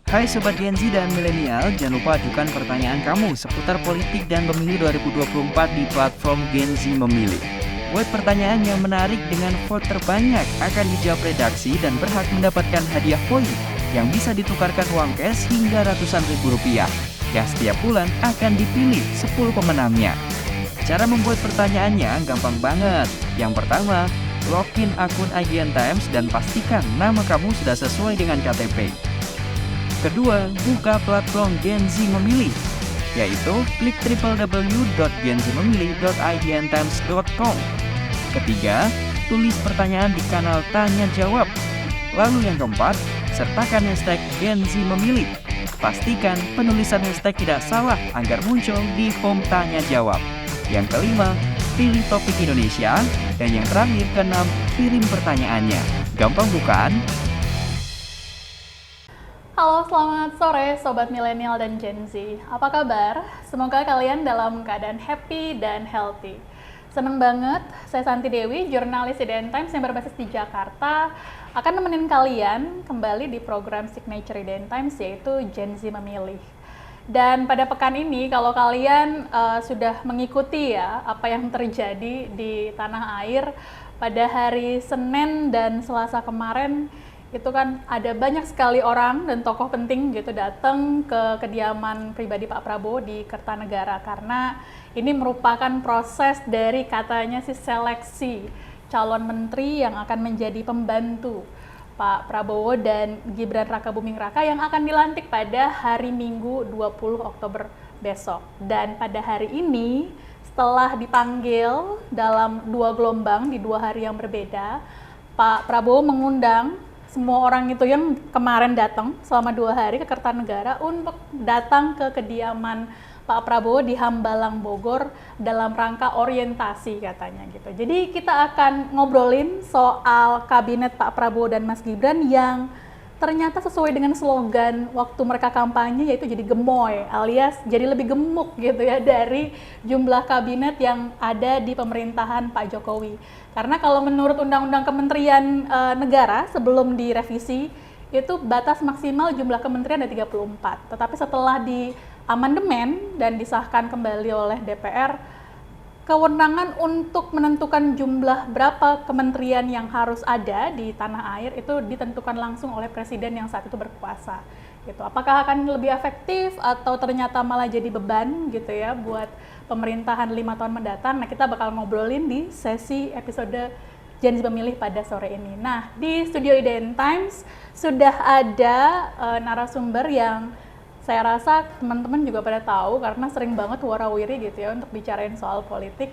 Hai Sobat Gen Z dan Milenial, jangan lupa ajukan pertanyaan kamu seputar politik dan pemilu 2024 di platform Gen Z Memilih. Buat pertanyaan yang menarik dengan vote terbanyak akan dijawab redaksi dan berhak mendapatkan hadiah poin yang bisa ditukarkan uang cash hingga ratusan ribu rupiah, yang setiap bulan akan dipilih 10 pemenangnya. Cara membuat pertanyaannya gampang banget. Yang pertama, login akun IGN Times dan pastikan nama kamu sudah sesuai dengan KTP. Kedua, buka platform Gen Z Memilih, yaitu klik www.genzmemilih.igntimes.com. Ketiga, tulis pertanyaan di kanal Tanya Jawab. Lalu yang keempat, sertakan hashtag Gen Z Memilih. Pastikan penulisan hashtag tidak salah agar muncul di home Tanya Jawab. Yang kelima, pilih topik Indonesia. Dan yang terakhir, keenam, kirim pertanyaannya. Gampang bukan? Halo, selamat sore Sobat Milenial dan Gen Z. Apa kabar? Semoga kalian dalam keadaan happy dan healthy. Seneng banget, saya Santi Dewi, jurnalis IDN Times yang berbasis di Jakarta, akan nemenin kalian kembali di program signature IDN Times, yaitu Gen Z Memilih. Dan pada pekan ini, kalau kalian sudah mengikuti ya apa yang terjadi di tanah air pada hari Senin dan Selasa kemarin, itu kan ada banyak sekali orang dan tokoh penting gitu datang ke kediaman pribadi Pak Prabowo di Kertanegara, karena ini merupakan proses dari katanya seleksi calon menteri yang akan menjadi pembantu Pak Prabowo dan Gibran Rakabuming Raka yang akan dilantik pada hari Minggu 20 Oktober besok. Dan pada hari ini setelah dipanggil dalam 2 gelombang di 2 hari yang berbeda, Pak Prabowo mengundang semua orang itu yang kemarin datang selama 2 hari ke Kertanegara untuk datang ke kediaman Pak Prabowo di Hambalang, Bogor dalam rangka orientasi katanya gitu. Jadi kita akan ngobrolin soal kabinet Pak Prabowo dan Mas Gibran yang ternyata sesuai dengan slogan waktu mereka kampanye, yaitu jadi gemoy alias jadi lebih gemuk gitu ya dari jumlah kabinet yang ada di pemerintahan Pak Jokowi. Karena kalau menurut Undang-Undang Kementerian Negara sebelum direvisi itu batas maksimal jumlah kementerian ada 34. Tetapi setelah di amandemen dan disahkan kembali oleh DPR, kewenangan untuk menentukan jumlah berapa kementerian yang harus ada di tanah air itu ditentukan langsung oleh presiden yang saat itu berkuasa. Gitu. Apakah akan lebih efektif atau ternyata malah jadi beban gitu ya buat pemerintahan 5 tahun mendatang? Nah, kita bakal ngobrolin di sesi episode Gen Z Memilih pada sore ini. Nah, di studio IDN Times sudah ada narasumber yang saya rasa teman-teman juga pada tahu karena sering banget warawiri gitu ya untuk bicarain soal politik.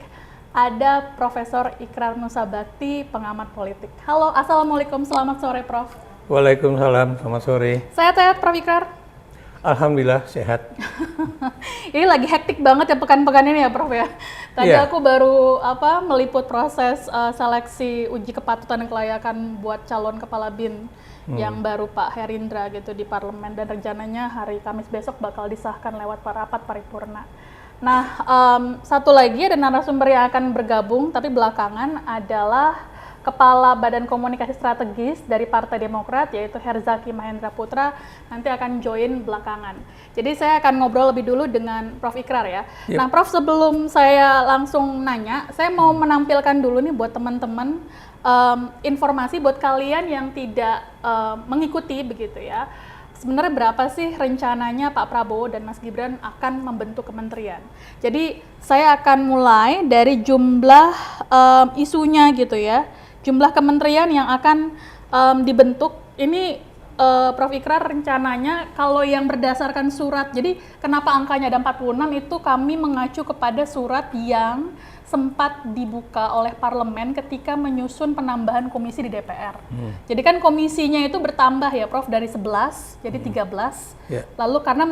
Ada Profesor Ikrar Nusa Bakti, pengamat politik. Halo, Assalamualaikum, selamat sore Prof. Waalaikumsalam, selamat sore. Sehat-sehat Prof Ikrar? Alhamdulillah sehat. Ini lagi hektik banget ya pekan-pekan ini ya Prof ya. Tadi aku baru meliput proses seleksi uji kepatutan dan kelayakan buat calon kepala BIN yang baru Pak Herindra gitu di parlemen, dan rencananya hari Kamis besok bakal disahkan lewat rapat paripurna. Nah, satu lagi ada narasumber yang akan bergabung tapi belakangan adalah Kepala Badan Komunikasi Strategis dari Partai Demokrat, yaitu Herzaki Mahendra Putra, nanti akan join belakangan. Jadi saya akan ngobrol lebih dulu dengan Prof Ikrar ya. Yep. Nah Prof, sebelum saya langsung nanya, saya mau menampilkan dulu nih buat teman-teman informasi buat kalian yang tidak mengikuti begitu ya. Sebenarnya berapa sih rencananya Pak Prabowo dan Mas Gibran akan membentuk kementerian? Jadi saya akan mulai dari jumlah isunya gitu ya. Jumlah kementerian yang akan dibentuk ini Prof Ikrar rencananya kalau yang berdasarkan surat, jadi kenapa angkanya ada 46 itu kami mengacu kepada surat yang sempat dibuka oleh parlemen ketika menyusun penambahan komisi di DPR. Jadi kan komisinya itu bertambah ya Prof, dari 11 jadi 13. Lalu karena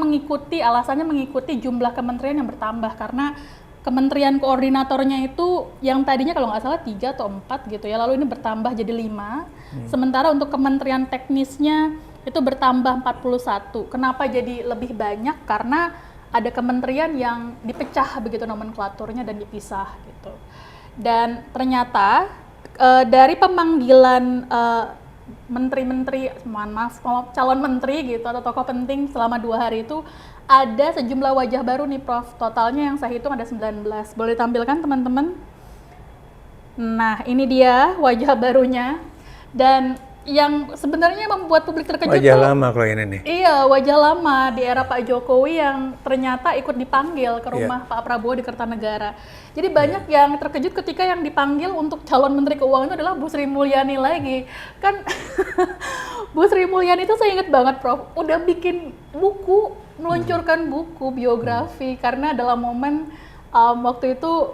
alasannya mengikuti jumlah kementerian yang bertambah, karena kementerian koordinatornya itu yang tadinya kalau nggak salah 3 atau 4 gitu ya, lalu ini bertambah jadi 5. Sementara untuk kementerian teknisnya itu bertambah 41. Kenapa jadi lebih banyak? Karena ada kementerian yang dipecah begitu nomenklaturnya dan dipisah gitu. Dan ternyata dari pemanggilan menteri-menteri, mohon maaf, calon menteri gitu atau tokoh penting selama 2 hari itu ada sejumlah wajah baru nih Prof. Totalnya yang saya hitung ada 19. Boleh ditampilkan teman-teman? Nah, ini dia wajah barunya. Dan yang sebenarnya membuat publik terkejut Wajah tuh, lama kalau ini nih. iya, wajah lama di era Pak Jokowi yang ternyata ikut dipanggil ke rumah Pak Prabowo di Kertanegara. Jadi banyak yang terkejut ketika yang dipanggil untuk calon Menteri Keuangan itu adalah Bu Sri Mulyani lagi. Kan Bu Sri Mulyani itu saya ingat banget Prof, udah bikin buku, meluncurkan buku biografi karena dalam momen waktu itu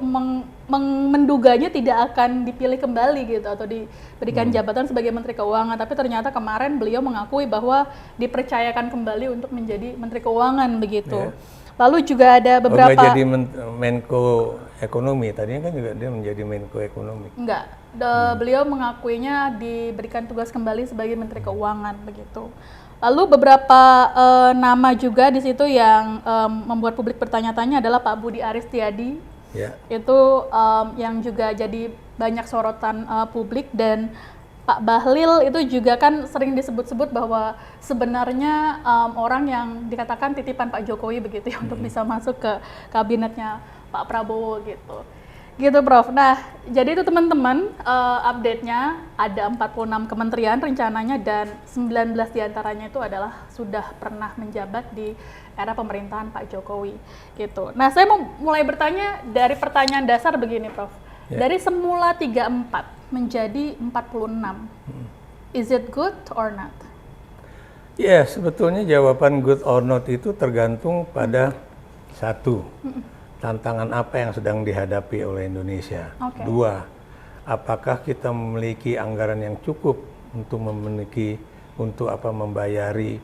menduganya tidak akan dipilih kembali gitu atau diberikan jabatan sebagai Menteri Keuangan, tapi ternyata kemarin beliau mengakui bahwa dipercayakan kembali untuk menjadi Menteri Keuangan begitu. Lalu juga ada beberapa nggak jadi Menko Ekonomi, tadinya kan juga dia menjadi Menko Ekonomi. Enggak, beliau mengakuinya diberikan tugas kembali sebagai Menteri Keuangan begitu. Lalu beberapa nama juga di situ yang membuat publik bertanya-tanya adalah Pak Budi Aristiadi. Itu yang juga jadi banyak sorotan publik, dan Pak Bahlil itu juga kan sering disebut-sebut bahwa sebenarnya orang yang dikatakan titipan Pak Jokowi begitu ya untuk bisa masuk ke kabinetnya Pak Prabowo gitu. Gitu Prof. Nah, jadi itu teman-teman update-nya ada 46 kementerian rencananya dan 19 diantaranya itu adalah sudah pernah menjabat di era pemerintahan Pak Jokowi gitu. Nah, saya mau mulai bertanya dari pertanyaan dasar begini Prof. Dari semula 34 menjadi 46. Is it good or not? Ya, sebetulnya jawaban good or not itu tergantung pada satu, tantangan apa yang sedang dihadapi oleh Indonesia. Dua, apakah kita memiliki anggaran yang cukup untuk membayari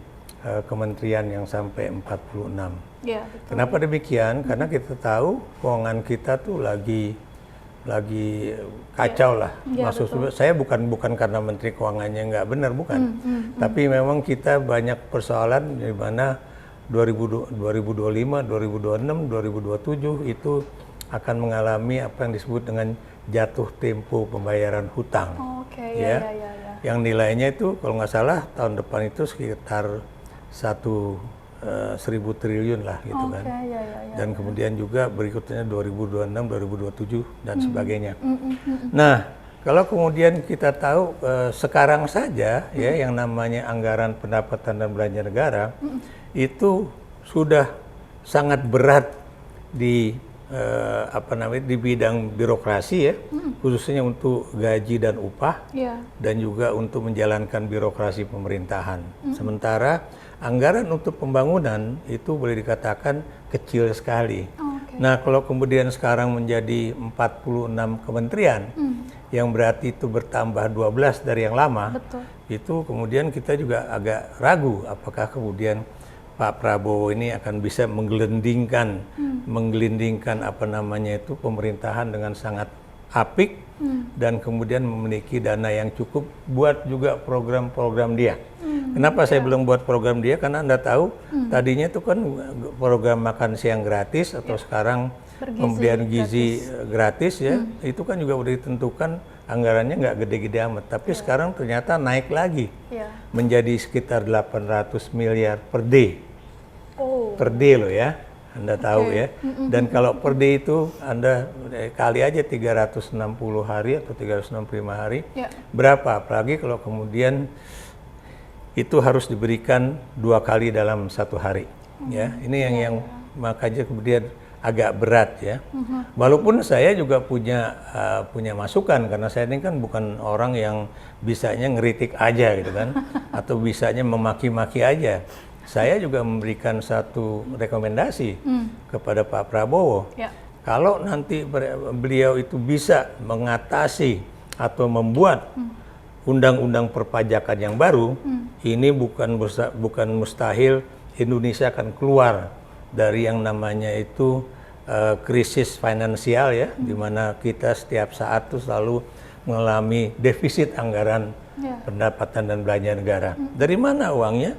kementerian yang sampai 46. Ya, betul. Kenapa demikian? Karena kita tahu keuangan kita tuh lagi kacau lah. Maksud saya bukan karena Menteri Keuangannya nggak benar, bukan. Tapi memang kita banyak persoalan di mana 2025, 2026, 2027 itu akan mengalami apa yang disebut dengan jatuh tempo pembayaran hutang. Yang nilainya itu kalau nggak salah tahun depan itu sekitar 1.000 triliun lah gitu kan. Dan kemudian juga berikutnya 2026, 2027 dan sebagainya. Nah, kalau kemudian kita tahu sekarang saja ya yang namanya anggaran pendapatan dan belanja negara itu sudah sangat berat di di bidang birokrasi ya, khususnya untuk gaji dan upah dan juga untuk menjalankan birokrasi pemerintahan. Sementara anggaran untuk pembangunan itu boleh dikatakan kecil sekali. Nah, kalau kemudian sekarang menjadi 46 kementerian, yang berarti itu bertambah 12 dari yang lama, itu kemudian kita juga agak ragu apakah kemudian Pak Prabowo ini akan bisa menggelindingkan pemerintahan dengan sangat apik dan kemudian memiliki dana yang cukup buat juga program-program dia. Kenapa saya bilang buat program dia? Karena Anda tahu tadinya itu kan program makan siang gratis atau sekarang pemberian gizi gratis ya, itu kan juga udah ditentukan anggarannya nggak gede-gede amat. Tapi sekarang ternyata naik lagi menjadi sekitar 800 miliar per day. Per day loh ya, Anda tahu ya. Dan kalau per day itu Anda kali aja 360 hari atau 365 hari, berapa? Apalagi kalau kemudian itu harus diberikan 2 kali dalam 1 hari. Ya, ini yang makanya kemudian agak berat ya. Walaupun saya juga punya masukan karena saya ini kan bukan orang yang bisanya ngeritik aja gitu kan, atau bisanya memaki-maki aja. Saya juga memberikan satu rekomendasi kepada Pak Prabowo. Kalau nanti beliau itu bisa mengatasi atau membuat undang-undang perpajakan yang baru, ini bukan mustahil Indonesia akan keluar dari yang namanya itu krisis finansial ya, di mana kita setiap saat tuh selalu mengalami defisit anggaran pendapatan dan belanja negara. Dari mana uangnya?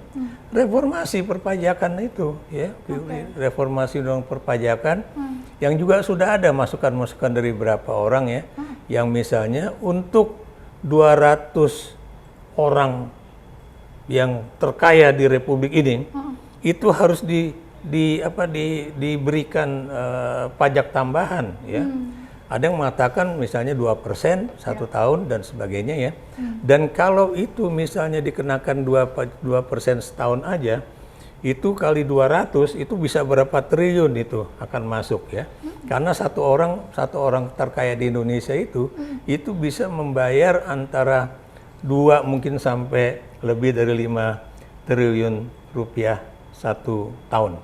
Reformasi perpajakan itu ya, reformasi undang perpajakan yang juga sudah ada masukan-masukan dari beberapa orang ya, yang misalnya untuk 200 orang yang terkaya di Republik ini itu harus diberikan pajak tambahan, ya. Ada yang mengatakan misalnya 2% 1 tahun dan sebagainya, ya. Dan kalau itu misalnya dikenakan 2% setahun aja, itu kali 200 itu bisa berapa triliun itu akan masuk, ya. Karena satu orang terkaya di Indonesia itu bisa membayar antara 2 mungkin sampai lebih dari 5 triliun rupiah 1 tahun.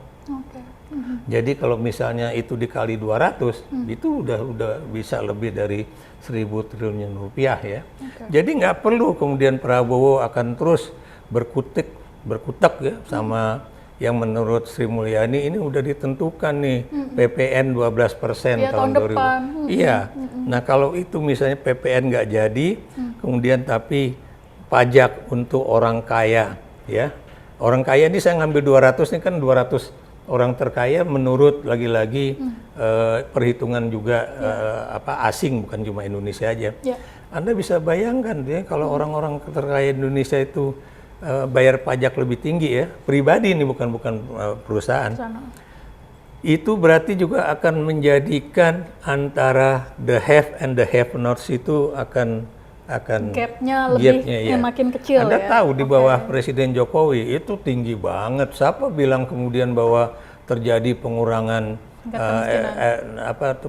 Jadi kalau misalnya itu dikali 200, itu udah bisa lebih dari 1.000 triliun rupiah, ya. Jadi nggak perlu kemudian Prabowo akan terus berkutak ya sama yang menurut Sri Mulyani ini udah ditentukan nih PPN 12% tahun 2000. Iya. Nah kalau itu misalnya PPN nggak jadi, kemudian tapi pajak untuk orang kaya, ya. Orang kaya ini saya ngambil 200 ini kan 200 orang terkaya menurut lagi-lagi perhitungan juga asing, bukan cuma Indonesia aja. Anda bisa bayangkan ya kalau orang-orang terkaya Indonesia itu bayar pajak lebih tinggi, ya, pribadi ini bukan perusahaan. Itu berarti juga akan menjadikan antara the have and the have nots itu akan gapnya lebih ya. makin kecil. Anda ya? tahu di bawah Presiden Jokowi itu tinggi banget. Siapa bilang kemudian bahwa terjadi pengurangan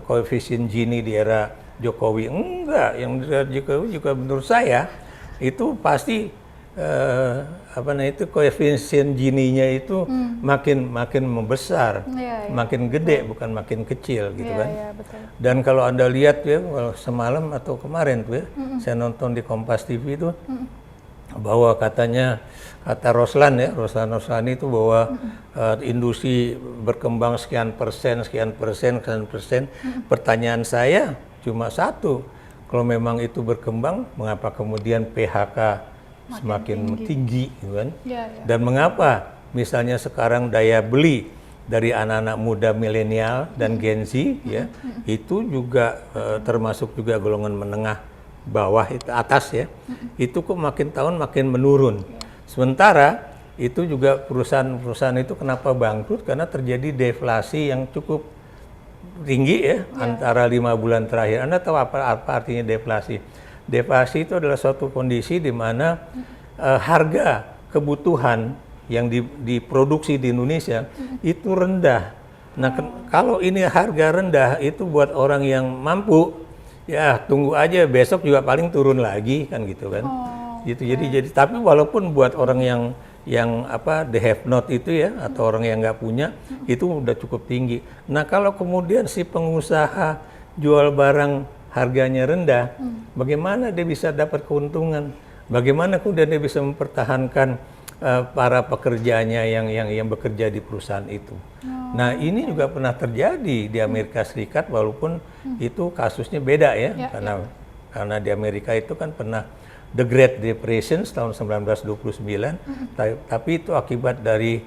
koefisien Gini di era Jokowi? Enggak, yang di era Jokowi juga menurut saya itu pasti koefisien Gini-nya itu makin membesar, makin gede, bukan makin kecil, gitu kan. Betul. Dan kalau Anda lihat ya, semalam atau kemarin tuh ya, saya nonton di Kompas TV itu bahwa kata Roslan Roslani itu bahwa industri berkembang sekian persen. Pertanyaan saya cuma satu, kalau memang itu berkembang, mengapa kemudian PHK semakin tinggi, gitu kan? Dan mengapa misalnya sekarang daya beli dari anak-anak muda milenial dan Gen Z, ya, itu juga termasuk juga golongan menengah bawah itu atas, ya, itu kok makin tahun makin menurun. Sementara itu juga perusahaan itu kenapa bangkrut? Karena terjadi deflasi yang cukup tinggi, ya, antara 5 bulan terakhir. Anda tahu apa artinya deflasi? Deflasi itu adalah suatu kondisi di mana harga kebutuhan yang diproduksi di Indonesia itu rendah. Nah, kalau ini harga rendah itu buat orang yang mampu, ya tunggu aja besok juga paling turun lagi, kan gitu kan. Gitu. Jadi tapi walaupun buat orang yang the have not itu, ya, atau orang yang nggak punya, itu udah cukup tinggi. Nah, kalau kemudian si pengusaha jual barang harganya rendah, bagaimana dia bisa dapat keuntungan? Bagaimana kemudian dia bisa mempertahankan para pekerjanya yang bekerja di perusahaan itu? Nah, ini juga pernah terjadi di Amerika Serikat, walaupun itu kasusnya beda, ya, karena di Amerika itu kan pernah the Great Depression tahun 1929, tapi itu akibat dari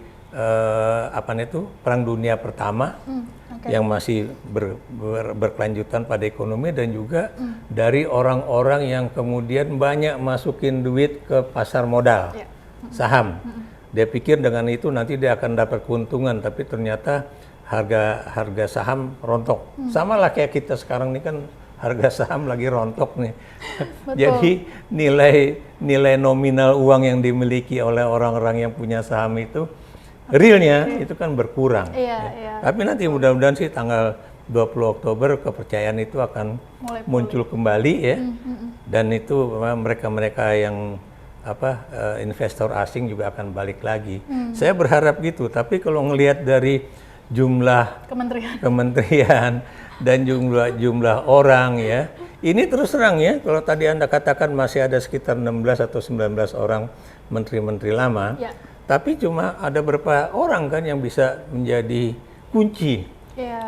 Perang Dunia Pertama. Yang masih berkelanjutan pada ekonomi, dan juga dari orang-orang yang kemudian banyak masukin duit ke pasar modal, saham. Dia pikir dengan itu nanti dia akan dapat keuntungan, tapi ternyata harga saham rontok. Sama lah kayak kita sekarang ini kan harga saham lagi rontok nih. Jadi nilai nominal uang yang dimiliki oleh orang-orang yang punya saham itu realnya itu kan berkurang. Tapi nanti mudah-mudahan sih tanggal 20 Oktober kepercayaan itu akan muncul kembali, ya. Dan itu mereka-mereka yang investor asing juga akan balik lagi. Saya berharap gitu. Tapi kalau ngelihat dari jumlah kementerian dan jumlah orang, ya, ini terus terang, ya, kalau tadi Anda katakan masih ada sekitar 16 atau 19 orang menteri-menteri lama. Tapi cuma ada beberapa orang kan yang bisa menjadi kunci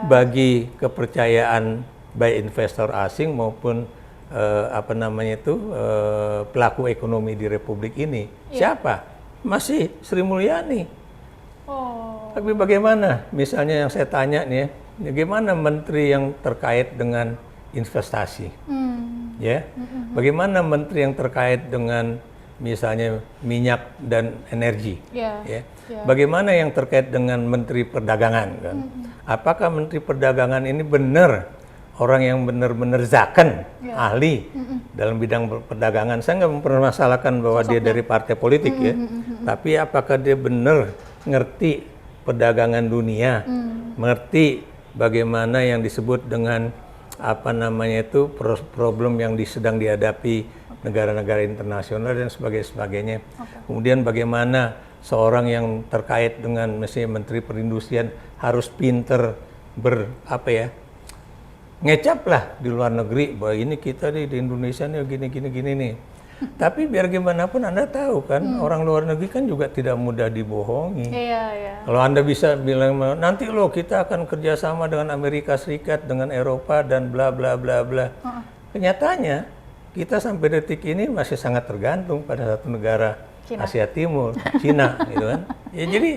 bagi kepercayaan baik investor asing maupun pelaku ekonomi di Republik ini. Siapa? Masih Sri Mulyani. Tapi bagaimana? Misalnya yang saya tanya nih, bagaimana menteri yang terkait dengan investasi? Ya, bagaimana menteri yang terkait dengan misalnya minyak dan energi. Iya. Ya. Iya. Bagaimana yang terkait dengan Menteri Perdagangan kan? Apakah Menteri Perdagangan ini benar orang yang benar-benar zaken, ahli dalam bidang perdagangan? Saya nggak mempermasalahkan bahwa dia dari partai politik ya, tapi apakah dia benar ngerti perdagangan dunia, mengerti bagaimana yang disebut dengan apa namanya itu problem yang sedang dihadapi negara-negara internasional dan sebagainya. Kemudian bagaimana seorang yang terkait dengan misalnya Menteri Perindustrian harus pinter ngecap lah di luar negeri bahwa ini kita di Indonesia nih gini nih. Tapi biar gimana pun Anda tahu kan, orang luar negeri kan juga tidak mudah dibohongi. Iya. Kalau Anda bisa bilang nanti loh kita akan kerjasama dengan Amerika Serikat, dengan Eropa dan bla bla bla bla. Kenyataannya kita sampai detik ini masih sangat tergantung pada satu negara Cina. Asia Timur, Cina, gitu kan. Ya jadi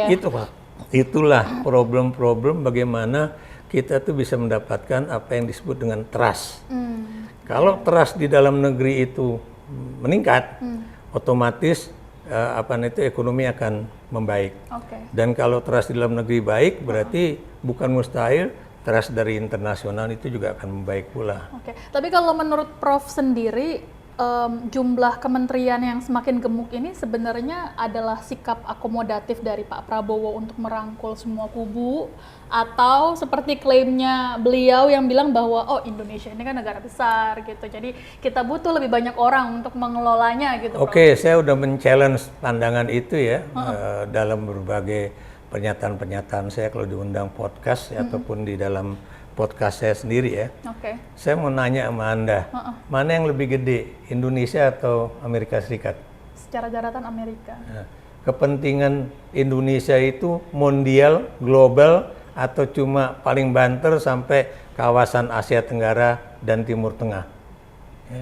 itu Pak. Itulah problem-problem bagaimana kita tuh bisa mendapatkan apa yang disebut dengan trust. Kalau trust di dalam negeri itu meningkat, otomatis ekonomi akan membaik. Dan kalau trust di dalam negeri baik, berarti bukan mustahil trust dari internasional itu juga akan membaik pula. Tapi kalau menurut Prof sendiri, jumlah kementerian yang semakin gemuk ini sebenarnya adalah sikap akomodatif dari Pak Prabowo untuk merangkul semua kubu, atau seperti klaimnya beliau yang bilang bahwa Indonesia ini kan negara besar gitu, jadi kita butuh lebih banyak orang untuk mengelolanya gitu. Oke, saya udah men-challenge pandangan itu ya dalam berbagai pernyataan-pernyataan saya kalau diundang podcast ataupun di dalam podcast saya sendiri ya. Saya mau nanya sama Anda, mana yang lebih gede, Indonesia atau Amerika Serikat? Secara daratan Amerika. Nah, kepentingan Indonesia itu mondial, global, atau cuma paling banter sampai kawasan Asia Tenggara dan Timur Tengah?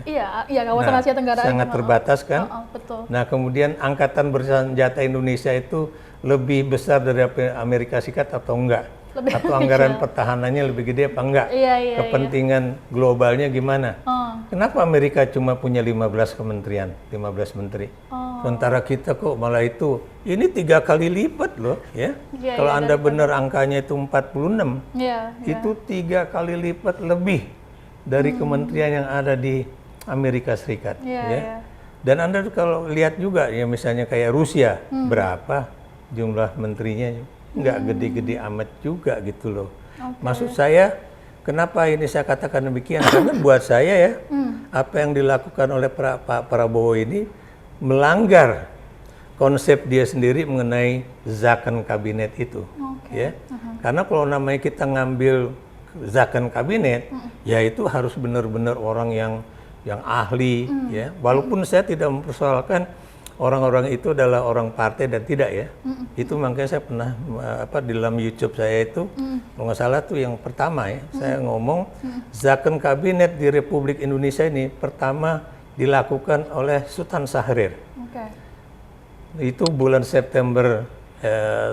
Iya, kawasan Asia Tenggara sangat terbatas kan? Betul. Nah, kemudian angkatan bersenjata Indonesia itu lebih besar dari Amerika Serikat atau enggak? Atau anggaran pertahanannya lebih gede apa enggak? Kepentingan globalnya gimana? Kenapa Amerika cuma punya 15 kementerian, 15 menteri? Sementara kita kok malah ini 3 kali lipat loh ya. Kalau Anda benar angkanya itu 46, itu 3 kali lipat lebih dari kementerian yang ada di Amerika Serikat. Dan Anda kalau lihat juga ya misalnya kayak Rusia, berapa jumlah menterinya? Nggak gede-gede amat juga gitu loh. Maksud saya, kenapa ini saya katakan demikian? Karena buat saya ya, apa yang dilakukan oleh Pak Prabowo ini melanggar konsep dia sendiri mengenai zakon kabinet itu. Ya. Karena kalau namanya kita ngambil zakon kabinet, ya itu harus benar-benar orang yang ahli. Ya. Walaupun saya tidak mempersoalkan orang-orang itu adalah orang partai dan tidak ya. Itu makanya saya pernah di dalam YouTube saya itu kalau nggak salah tuh yang pertama ya, saya ngomong zakon kabinet di Republik Indonesia ini pertama dilakukan oleh Sultan Syahrir. Itu bulan September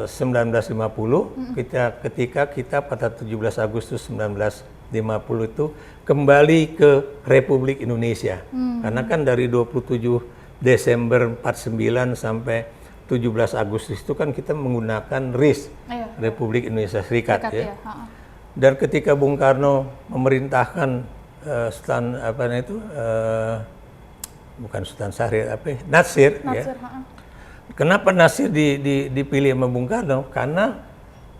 1950 ketika kita pada 17 Agustus 1950 itu kembali ke Republik Indonesia. Karena kan dari 27 Desember 49 sampai 17 Agustus itu kan kita menggunakan RIS, Republik Indonesia Serikat ya. Dan ketika Bung Karno memerintahkan bukan Sultan Syahrir, Nasir ya. Kenapa Nasir dipilih sama Bung Karno? Karena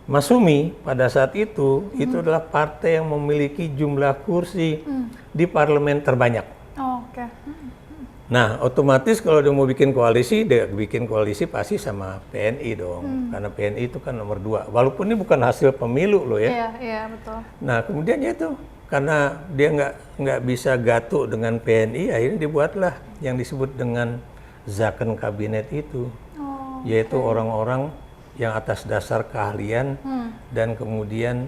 Masumi pada saat itu adalah partai yang memiliki jumlah kursi di parlemen terbanyak. Nah, otomatis kalau dia mau bikin koalisi, dia bikin koalisi pasti sama PNI dong. Karena PNI itu kan nomor 2. Walaupun ini bukan hasil pemilu loh ya. Iya, betul. Nah, kemudian ya itu, karena dia nggak bisa gatuk dengan PNI, akhirnya dibuatlah yang disebut dengan zakon kabinet itu. Yaitu orang-orang yang atas dasar keahlian dan kemudian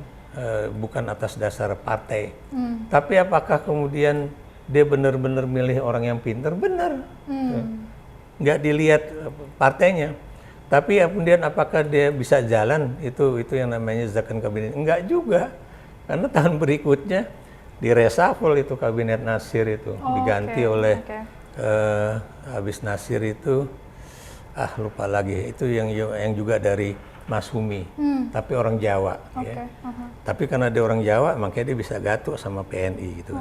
bukan atas dasar partai. Tapi apakah kemudian dia benar-benar milih orang yang pintar? Benar. Nggak dilihat partainya. Tapi kemudian apakah dia bisa jalan? Itu yang namanya zakon kabinet. Enggak juga. Karena tahun berikutnya di reshuffle itu kabinet Nasir itu. Diganti oleh habis Nasir itu lupa lagi, itu yang juga dari Masumi, tapi orang Jawa. Ya. Tapi karena dia orang Jawa, makanya dia bisa gatuk sama PNI gitu.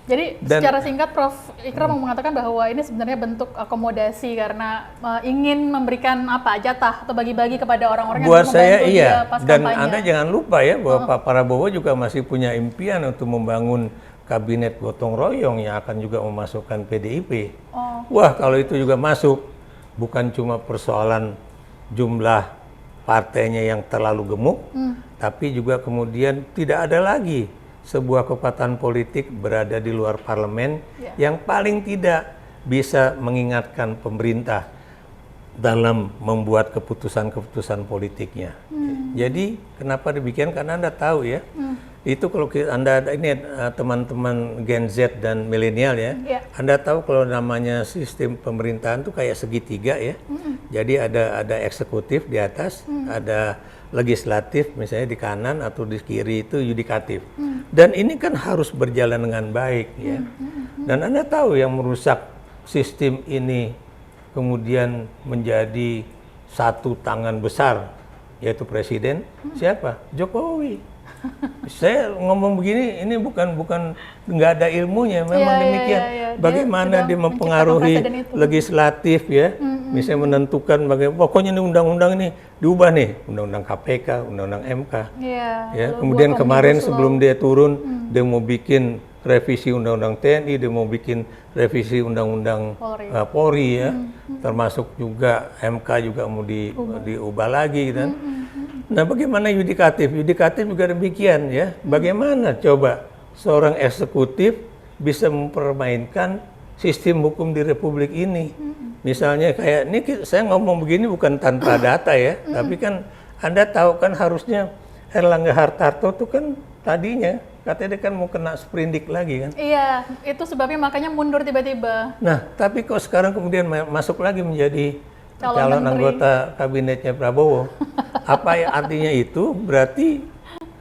Jadi secara singkat Prof. Ikram mau mengatakan bahwa ini sebenarnya bentuk akomodasi karena ingin memberikan jatah atau bagi-bagi kepada orang-orang yang buat saya iya, pas dan kampanye. Anda jangan lupa ya bahwa Pak Prabowo juga masih punya impian untuk membangun kabinet gotong royong yang akan juga memasukkan PDIP. Wah, kalau itu juga masuk, bukan cuma persoalan jumlah partainya yang terlalu gemuk, tapi juga kemudian tidak ada lagi sebuah kekuatan politik berada di luar parlemen yang paling tidak bisa mengingatkan pemerintah dalam membuat keputusan-keputusan politiknya. Jadi kenapa demikian? Karena Anda tahu ya, itu kalau Anda ini teman-teman Gen Z dan milenial ya, Anda tahu kalau namanya sistem pemerintahan itu kayak segitiga ya. Jadi ada eksekutif di atas, ada legislatif misalnya di kanan atau di kiri itu yudikatif. Dan ini kan harus berjalan dengan baik ya. Dan Anda tahu yang merusak sistem ini kemudian menjadi satu tangan besar yaitu presiden, siapa? Jokowi. Saya ngomong begini, ini bukan nggak ada ilmunya, memang demikian. Bagaimana dia mempengaruhi legislatif ya, misalnya menentukan bagaimana, pokoknya ini undang-undang ini diubah nih, undang-undang KPK, undang-undang MK. Ya, kemudian kemarin sebelum dia turun, dia mau bikin revisi undang-undang TNI, dia mau bikin revisi undang-undang Polri ya, termasuk juga MK juga mau diubah lagi kan. Nah, bagaimana yudikatif? Yudikatif juga demikian ya. Bagaimana coba seorang eksekutif bisa mempermainkan sistem hukum di Republik ini? Misalnya kayak ini saya ngomong begini bukan tanpa data ya, tapi kan Anda tahu kan harusnya Erlangga Hartarto itu kan tadinya katanya dia kan mau kena sprindik lagi kan? Iya, itu sebabnya makanya mundur tiba-tiba. Nah, tapi kok sekarang kemudian masuk lagi menjadi calon anggota kabinetnya Prabowo. Apa ya artinya itu? Berarti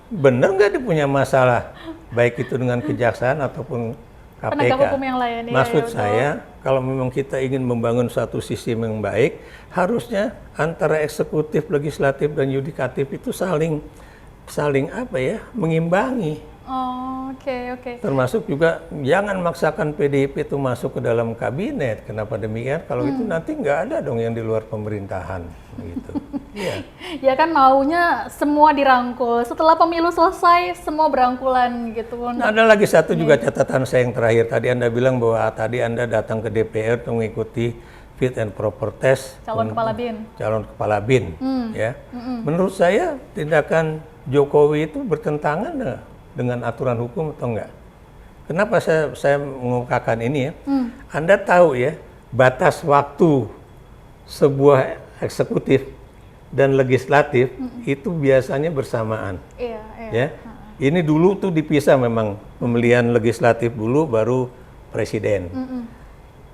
benar nggak dia punya masalah, baik itu dengan kejaksaan ataupun KPK. Penegak hukum yang lain. Maksud saya, kalau memang kita ingin membangun suatu sistem yang baik, harusnya antara eksekutif, legislatif, dan yudikatif itu saling mengimbangi. Oke. Termasuk juga jangan maksakan PDIP itu masuk ke dalam kabinet. Kenapa demikian? Kalau itu nanti nggak ada dong yang di luar pemerintahan. Gitu. Ya kan maunya semua dirangkul. Setelah pemilu selesai, semua berangkulan gitu. Nah, ada lagi satu juga catatan saya yang terakhir. Tadi Anda bilang bahwa tadi Anda datang ke DPR untuk mengikuti fit and proper test. Calon kepala BIN. Ya. Menurut saya tindakan Jokowi itu bertentangan dengan aturan hukum atau enggak? Kenapa saya mengungkapkan ini ya? Anda tahu ya, batas waktu sebuah eksekutif dan legislatif itu biasanya bersamaan. Ya. Ini dulu tuh dipisah memang, pemilihan legislatif dulu baru presiden.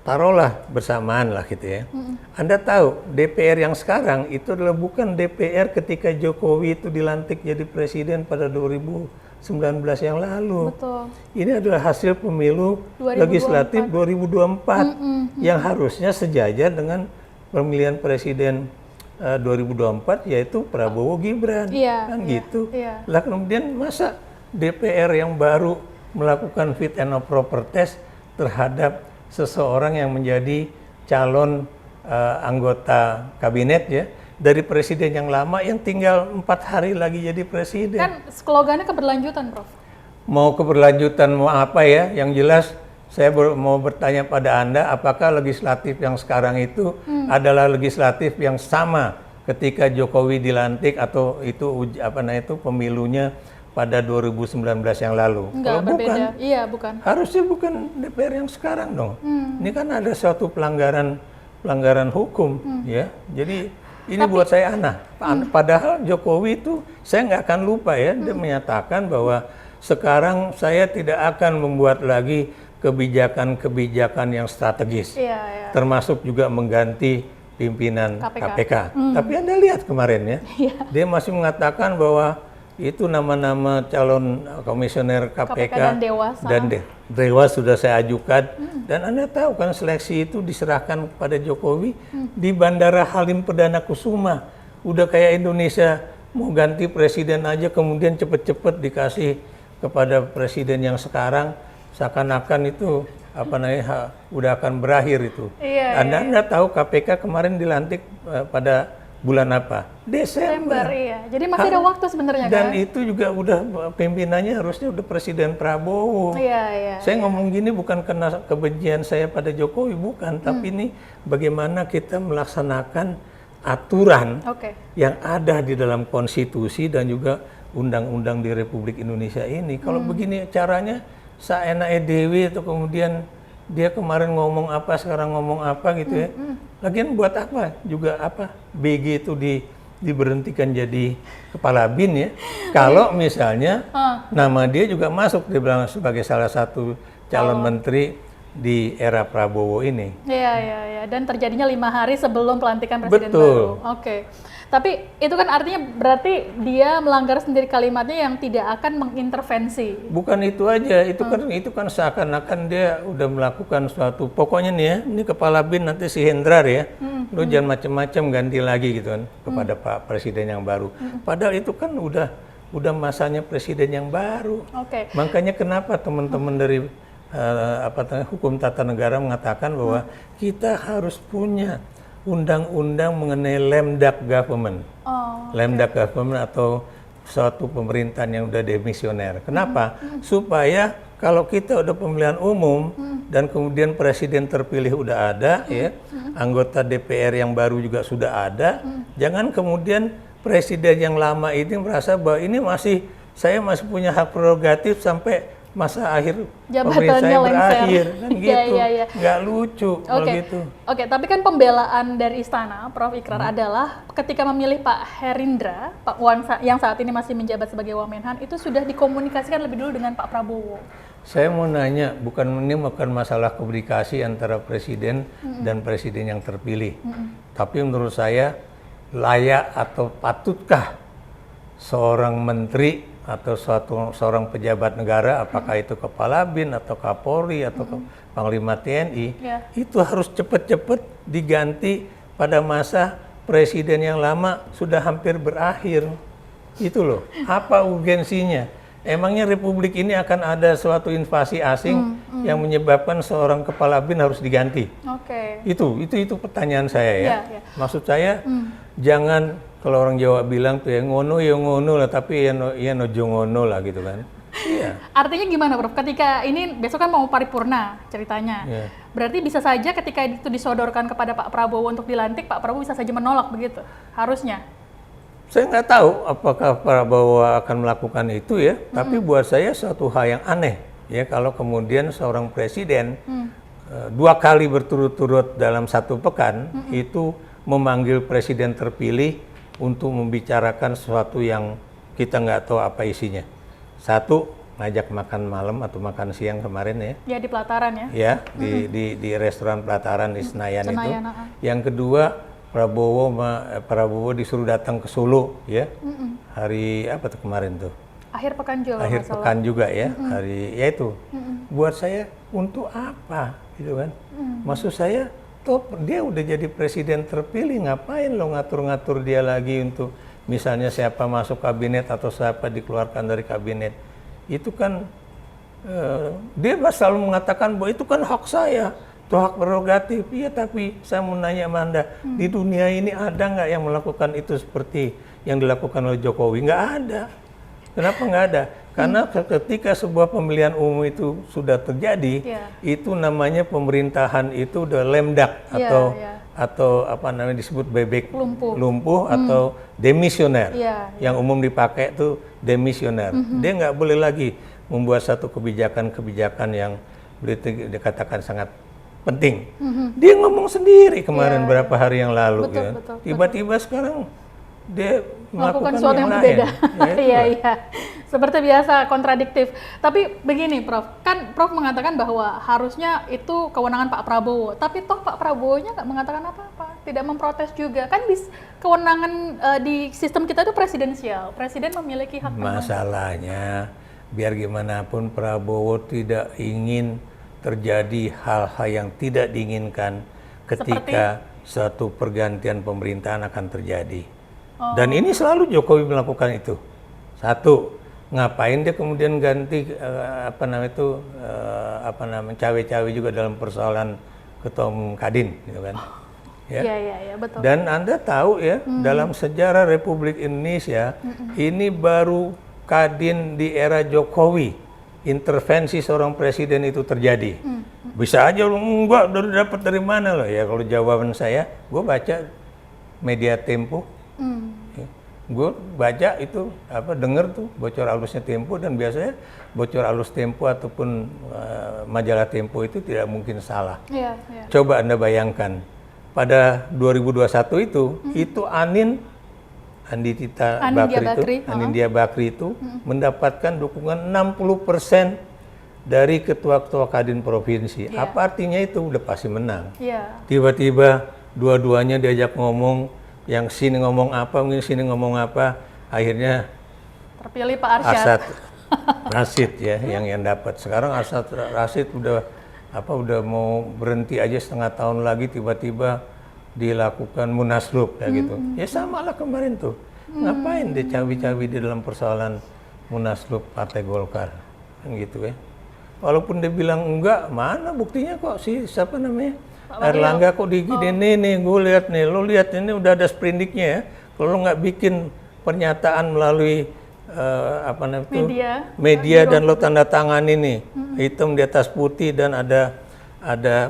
Taruhlah bersamaan lah gitu ya. Anda tahu DPR yang sekarang itu adalah bukan DPR ketika Jokowi itu dilantik jadi presiden pada 2019 yang lalu. Betul. Ini adalah hasil pemilu legislatif 2024 yang harusnya sejajar dengan pemilihan presiden 2024 yaitu Prabowo Gibran. Kan gitu. Lah kemudian masa DPR yang baru melakukan fit and proper test terhadap seseorang yang menjadi calon anggota kabinet ya dari presiden yang lama yang tinggal 4 hari lagi jadi presiden. Kan slogannya keberlanjutan, Prof. Mau keberlanjutan mau apa ya? Yang jelas saya mau bertanya pada Anda, apakah legislatif yang sekarang itu adalah legislatif yang sama ketika Jokowi dilantik atau itu pemilunya pada 2019 yang lalu? Enggak, berbeda. Bukan. Harusnya bukan DPR yang sekarang dong. Ini kan ada suatu pelanggaran hukum ya. Jadi ini buat saya aneh. Padahal Jokowi itu saya nggak akan lupa ya, dia menyatakan bahwa sekarang saya tidak akan membuat lagi kebijakan-kebijakan yang strategis. Termasuk juga mengganti pimpinan KPK. Tapi Anda lihat kemarin ya, dia masih mengatakan bahwa itu nama-nama calon komisioner KPK, dan Dewas sudah saya ajukan. Dan Anda tahu kan seleksi itu diserahkan kepada Jokowi di Bandara Halim Perdana Kusuma. Udah kayak Indonesia mau ganti presiden aja kemudian cepet-cepet dikasih kepada presiden yang sekarang, seakan-akan itu udah akan berakhir itu. Anda tahu KPK kemarin dilantik pada bulan apa? Desember. Iya. Jadi masih ada waktu sebenarnya kan? Dan itu juga udah pimpinannya harusnya udah Presiden Prabowo. Saya ngomong gini bukan karena kebencian saya pada Jokowi, bukan. Tapi ini bagaimana kita melaksanakan aturan yang ada di dalam konstitusi dan juga undang-undang di Republik Indonesia ini. Kalau begini caranya, saenake dewe itu kemudian dia kemarin ngomong apa, sekarang ngomong apa gitu ya. Lagian buat apa juga BG itu diberhentikan jadi kepala BIN ya. Kalau misalnya nama dia juga masuk dibilang sebagai salah satu calon menteri di era Prabowo ini. Iya. Dan terjadinya 5 hari sebelum pelantikan presiden baru. Tapi itu kan artinya berarti dia melanggar sendiri kalimatnya yang tidak akan mengintervensi. Bukan itu aja, itu kan seakan-akan dia udah melakukan suatu, pokoknya nih ya, ini kepala BIN nanti si Hendrar ya, lu jangan macam-macam ganti lagi gitu kan kepada Pak Presiden yang baru. Padahal itu kan udah masanya presiden yang baru. Makanya kenapa teman-teman dari hukum tata negara mengatakan bahwa kita harus punya undang-undang mengenai lemdak government. Lemdak government atau suatu pemerintahan yang udah demisioner. Kenapa? Supaya kalau kita udah pemilihan umum dan kemudian presiden terpilih udah ada ya, anggota DPR yang baru juga sudah ada, jangan kemudian presiden yang lama ini merasa bahwa ini saya masih punya hak prerogatif sampai masa akhir pemerintahan saya berakhir kan gitu. Nggak lucu kalau gitu. Tapi kan pembelaan dari istana Prof Ikrar adalah ketika memilih Pak Herindra, yang saat ini masih menjabat sebagai Wamenhan, itu sudah dikomunikasikan lebih dulu dengan Pak Prabowo. Saya mau nanya, ini bukan masalah komunikasi antara presiden dan presiden yang terpilih. Tapi menurut saya layak atau patutkah seorang menteri atau seorang pejabat negara, apakah itu kepala BIN atau Kapolri atau Panglima TNI, itu harus cepat-cepat diganti pada masa presiden yang lama sudah hampir berakhir. Itu loh, apa urgensinya? Emangnya Republik ini akan ada suatu invasi asing yang menyebabkan seorang kepala BIN harus diganti? Itu pertanyaan saya ya. Maksud saya jangan, kalau orang Jawa bilang tuh ya ngono lah, tapi ya nojo ngono lah gitu kan. Artinya gimana Prof? Ketika ini besok kan mau paripurna ceritanya. Berarti bisa saja ketika itu disodorkan kepada Pak Prabowo untuk dilantik, Pak Prabowo bisa saja menolak begitu? Harusnya. Saya nggak tahu apakah Prabowo akan melakukan itu ya, tapi buat saya suatu hal yang aneh ya kalau kemudian seorang presiden 2 kali berturut-turut dalam 1 pekan itu memanggil presiden terpilih untuk membicarakan sesuatu yang kita nggak tahu apa isinya. 1, ngajak makan malam atau makan siang kemarin ya. Ya di Pelataran ya. Ya, di restoran Pelataran di Senayan itu. Yang kedua, Prabowo disuruh datang ke Solo ya. Hari apa tuh kemarin tuh? Akhir pekan juga. Akhir pekan juga ya. Hari ya itu. Buat saya untuk apa gitu kan? Maksud saya dia udah jadi presiden terpilih, ngapain lo ngatur-ngatur dia lagi untuk misalnya siapa masuk kabinet atau siapa dikeluarkan dari kabinet. Itu kan dia selalu mengatakan bahwa itu kan hak saya, itu hak prerogatif. Iya, tapi saya mau nanya sama Anda, di dunia ini ada nggak yang melakukan itu seperti yang dilakukan oleh Jokowi? Nggak ada. Kenapa nggak ada? Karena ketika sebuah pemilihan umum itu sudah terjadi, itu namanya pemerintahan itu udah lemdak atau apa namanya disebut bebek lumpuh atau demisioner. Yang umum dipakai itu demisioner. Dia nggak boleh lagi membuat satu kebijakan-kebijakan yang dikatakan sangat penting. Dia ngomong sendiri kemarin berapa hari yang lalu. Tiba-tiba sekarang dia melakukan sesuatu yang berbeda. Iya. Seperti biasa kontradiktif. Tapi begini Prof, kan Prof mengatakan bahwa harusnya itu kewenangan Pak Prabowo. Tapi toh Pak Prabowo-nya nggak mengatakan apa-apa, tidak memprotes juga. Kan kewenangan di sistem kita itu presidensial. Presiden memiliki hak. Masalahnya, biar gimana pun Prabowo tidak ingin terjadi hal-hal yang tidak diinginkan ketika suatu pergantian pemerintahan akan terjadi. Dan ini selalu Jokowi melakukan itu. Satu, ngapain dia kemudian ganti cawe-cawe juga dalam persoalan ketua umum Kadin, gitu kan? Ya. Iya, betul. Dan Anda tahu ya, dalam sejarah Republik Indonesia, ini baru Kadin di era Jokowi, intervensi seorang presiden itu terjadi. Bisa aja, enggak, dapat dari mana loh? Ya kalau jawaban saya, gue baca media Tempo. Gue baca itu dengar tuh bocor halusnya Tempo, dan biasanya bocor halus Tempo ataupun majalah Tempo itu tidak mungkin salah. Iya. Coba Anda bayangkan pada 2021 itu Anindya Bakri itu mendapatkan dukungan 60% dari ketua-ketua Kadin provinsi. Apa artinya itu? Udah pasti menang. Tiba-tiba dua-duanya diajak ngomong, yang sini ngomong apa, mungkin sini ngomong apa, akhirnya terpilih Pak Arsyad Rashid ya yang dapat. Sekarang Arsyad Rashid udah mau berhenti aja setengah tahun lagi, tiba-tiba dilakukan munaslup ya gitu. Ya sama lah kemarin tuh. Ngapain dia cawi-cawi di dalam persoalan munaslup Partai Golkar kan gitu ya. Walaupun dia bilang enggak, mana buktinya kok siapa namanya? Erlangga kok digini nih, gue lihat nih, lo lihat ini udah ada sprindiknya ya. Kalau lo nggak bikin pernyataan melalui media dan lo tanda tangan ini hitam di atas putih dan ada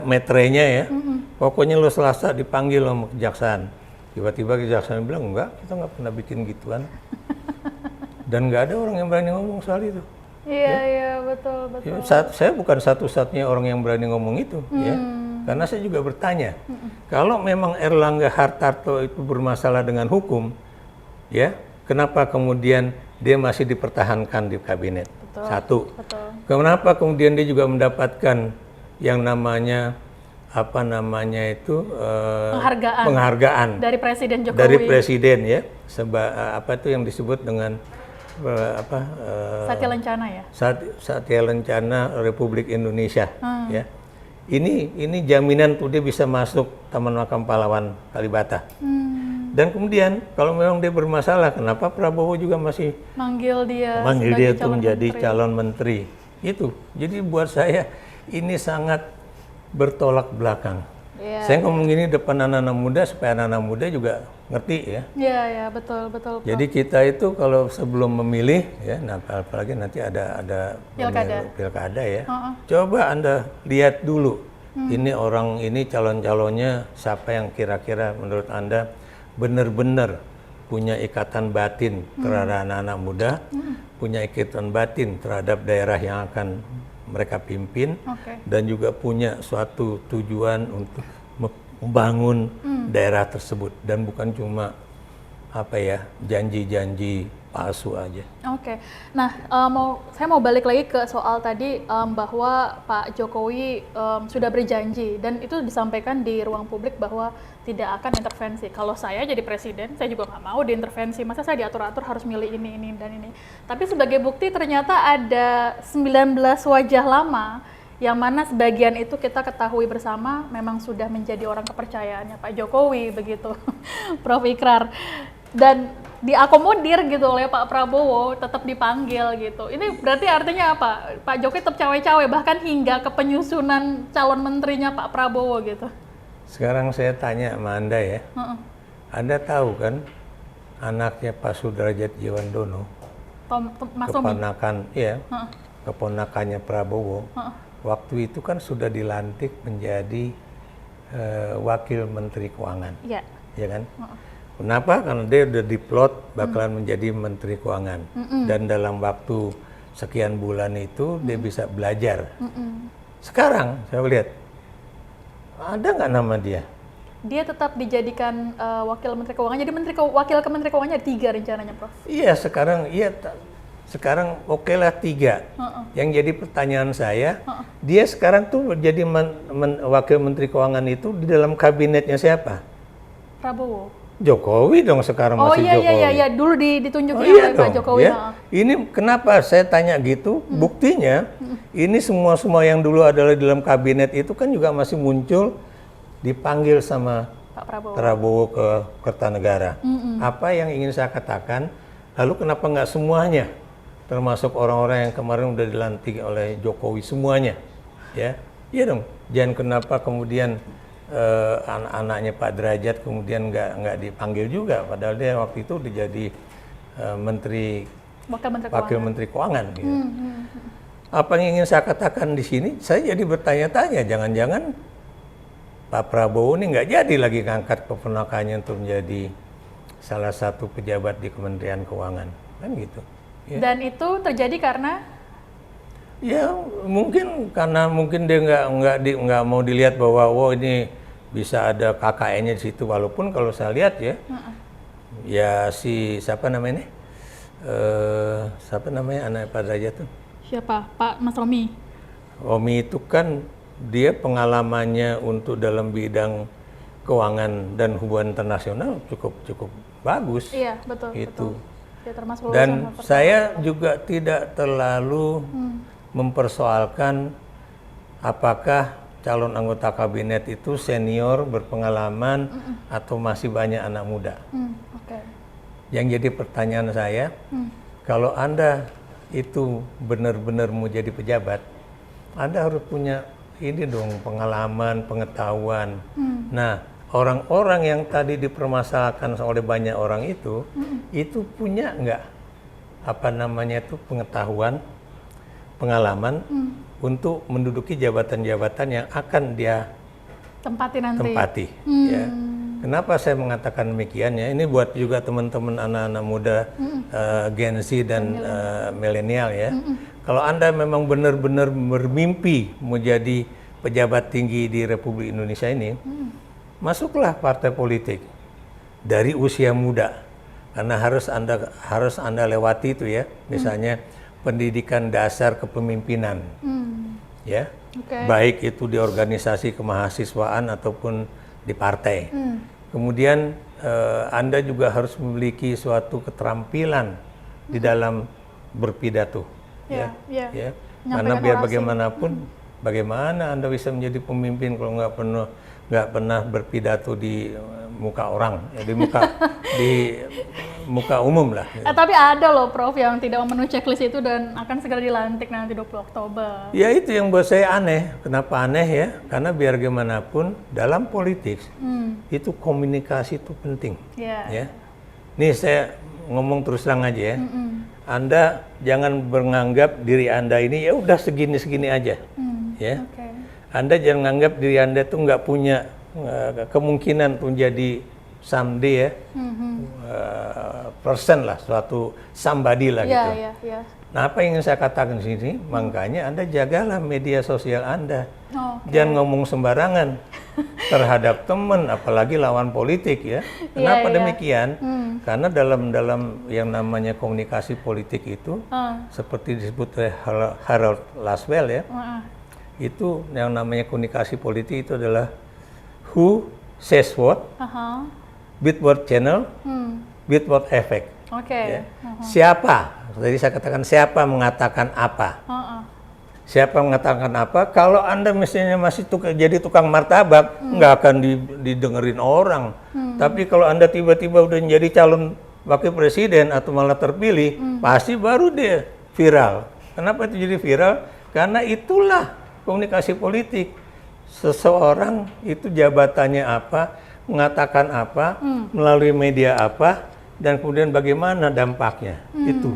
metrenya ya. Pokoknya lo Selasa dipanggil sama kejaksaan. Tiba-tiba kejaksaan bilang enggak, kita nggak pernah bikin gituan. Dan nggak ada orang yang berani ngomong soal itu. Iya, betul. Ya, saya bukan satu-satunya orang yang berani ngomong itu ya. Karena saya juga bertanya, kalau memang Erlangga Hartarto itu bermasalah dengan hukum, ya, kenapa kemudian dia masih dipertahankan di kabinet? Satu. Kenapa kemudian dia juga mendapatkan yang namanya penghargaan dari Presiden Jokowi? Dari Presiden ya, apa itu yang disebut dengan Satya Lencana ya? Satya Lencana Republik Indonesia ya. Ini jaminan tuh dia bisa masuk Taman Makam Pahlawan Kalibata. Dan kemudian kalau memang dia bermasalah, kenapa Prabowo juga masih manggil dia tuh menjadi calon menteri? Itu. Jadi buat saya ini sangat bertolak belakang. Saya ngomong gini depan anak-anak muda supaya anak-anak muda juga ngerti ya. Iya, betul. Jadi kita itu kalau sebelum memilih ya, apalagi nanti ada pilkada ya. Coba Anda lihat dulu. Ini orang ini calon-calonnya siapa yang kira-kira menurut Anda benar-benar punya ikatan batin terhadap anak-anak muda, punya ikatan batin terhadap daerah yang akan mereka pimpin, dan juga punya suatu tujuan untuk membangun daerah tersebut, dan bukan cuma janji-janji palsu aja. Nah saya mau balik lagi ke soal tadi bahwa Pak Jokowi sudah berjanji, dan itu disampaikan di ruang publik bahwa tidak akan intervensi. Kalau saya jadi presiden, saya juga nggak mau diintervensi. Masa saya diatur-atur harus milih ini dan ini. Tapi sebagai bukti ternyata ada 19 wajah lama yang mana sebagian itu kita ketahui bersama memang sudah menjadi orang kepercayaannya Pak Jokowi begitu, Prof Ikrar. Dan diakomodir gitu oleh Pak Prabowo, tetap dipanggil gitu. Ini berarti artinya apa? Pak Jokowi tetap cawe-cawe bahkan hingga ke penyusunan calon menterinya Pak Prabowo gitu. Sekarang saya tanya sama Anda ya. Anda tahu kan anaknya Pak Sudrajat Djawandhono, keponakannya Prabowo, waktu itu kan sudah dilantik menjadi wakil Menteri Keuangan, ya kan? Kenapa? Karena dia udah diplot bakalan menjadi Menteri Keuangan, dan dalam waktu sekian bulan itu dia bisa belajar. Sekarang saya lihat ada nggak nama dia? Dia tetap dijadikan wakil Menteri Keuangan. Jadi wakil ke Menteri Keuangannya ada 3 rencananya, Prof. Iya, sekarang sekarang oke lah 3. Yang jadi pertanyaan saya, dia sekarang tuh jadi wakil menteri keuangan itu di dalam kabinetnya siapa? Prabowo. Jokowi dong sekarang masih Jokowi. Iya, dulu ditunjukin Iya oleh Pak dong, Jokowi. ya. Ini kenapa saya tanya gitu? Buktinya, ini semua yang dulu adalah di dalam kabinet itu kan juga masih muncul dipanggil sama Pak Prabowo ke Kertanegara. Apa yang ingin saya katakan? Lalu kenapa nggak semuanya? Termasuk orang-orang yang kemarin udah dilantik oleh Jokowi semuanya, ya, iya dong. Jangan kenapa kemudian anak-anaknya Pak Derajat kemudian nggak dipanggil juga, padahal dia waktu itu udah jadi wakil menteri keuangan. Gitu. Apa yang ingin saya katakan di sini? Saya jadi bertanya-tanya, jangan-jangan Pak Prabowo ini nggak jadi lagi ngangkat keponakannya untuk menjadi salah satu pejabat di Kementerian Keuangan, kan gitu. Ya. Dan itu terjadi karena? Ya mungkin karena dia nggak mau dilihat bahwa ini bisa ada KKN-nya di situ, walaupun kalau saya lihat ya, ya siapa namanya anak Pak Derajat tuh? Siapa? Pak Mas Romi. Romi itu kan dia pengalamannya untuk dalam bidang keuangan dan hubungan internasional cukup bagus. Iya betul. Itu. Betul. Ya, termasuk dan saya juga tidak terlalu mempersoalkan apakah calon anggota kabinet itu senior, berpengalaman, atau masih banyak anak muda. Yang jadi pertanyaan saya, kalau Anda itu benar-benar mau jadi pejabat, Anda harus punya ini dong, pengalaman, pengetahuan. Nah, orang-orang yang tadi dipermasalahkan oleh banyak orang itu punya nggak pengetahuan, pengalaman untuk menduduki jabatan-jabatan yang akan dia tempati. Ya. Kenapa saya mengatakan demikian ya? Ini buat juga teman-teman anak-anak muda Gen Z dan milenial ya. Kalau Anda memang benar-benar bermimpi menjadi pejabat tinggi di Republik Indonesia ini, masuklah partai politik dari usia muda, karena harus anda lewati itu ya, misalnya pendidikan dasar kepemimpinan, ya, baik itu di organisasi kemahasiswaan ataupun di partai. Kemudian Anda juga harus memiliki suatu keterampilan di dalam berpidato, ya. Karena biar bagaimanapun, bagaimana Anda bisa menjadi pemimpin kalau nggak pernah berpidato di muka orang, ya, di muka umum lah. Tapi ada loh Prof yang tidak memenuhi checklist itu dan akan segera dilantik nanti 20 Oktober. Ya itu yang buat saya aneh. Kenapa aneh ya? Karena biar gimana pun dalam politik itu komunikasi itu penting. Ya. Nih saya ngomong terus terang aja ya. Anda jangan menganggap diri Anda ini ya udah segini-segini aja. Ya. Anda jangan anggap diri Anda tuh nggak punya kemungkinan untuk jadi someday ya, person lah, suatu somebody lah gitu. Nah apa yang ingin saya katakan di sini, makanya Anda jagalah media sosial Anda. Jangan ngomong sembarangan terhadap teman, apalagi lawan politik ya. Kenapa demikian? Karena dalam yang namanya komunikasi politik itu, seperti disebut oleh Harold Laswell ya, itu yang namanya komunikasi politik itu adalah who says what, with what channel, with what effect. Ya. Siapa? Jadi saya katakan siapa mengatakan apa. Siapa mengatakan apa? Kalau Anda misalnya masih jadi tukang martabak, nggak akan didengerin orang. Tapi kalau Anda tiba-tiba udah menjadi calon wakil presiden atau malah terpilih, pasti baru dia viral. Kenapa itu jadi viral? Karena itulah komunikasi politik. Seseorang itu jabatannya apa, mengatakan apa, melalui media apa, dan kemudian bagaimana dampaknya. Itu.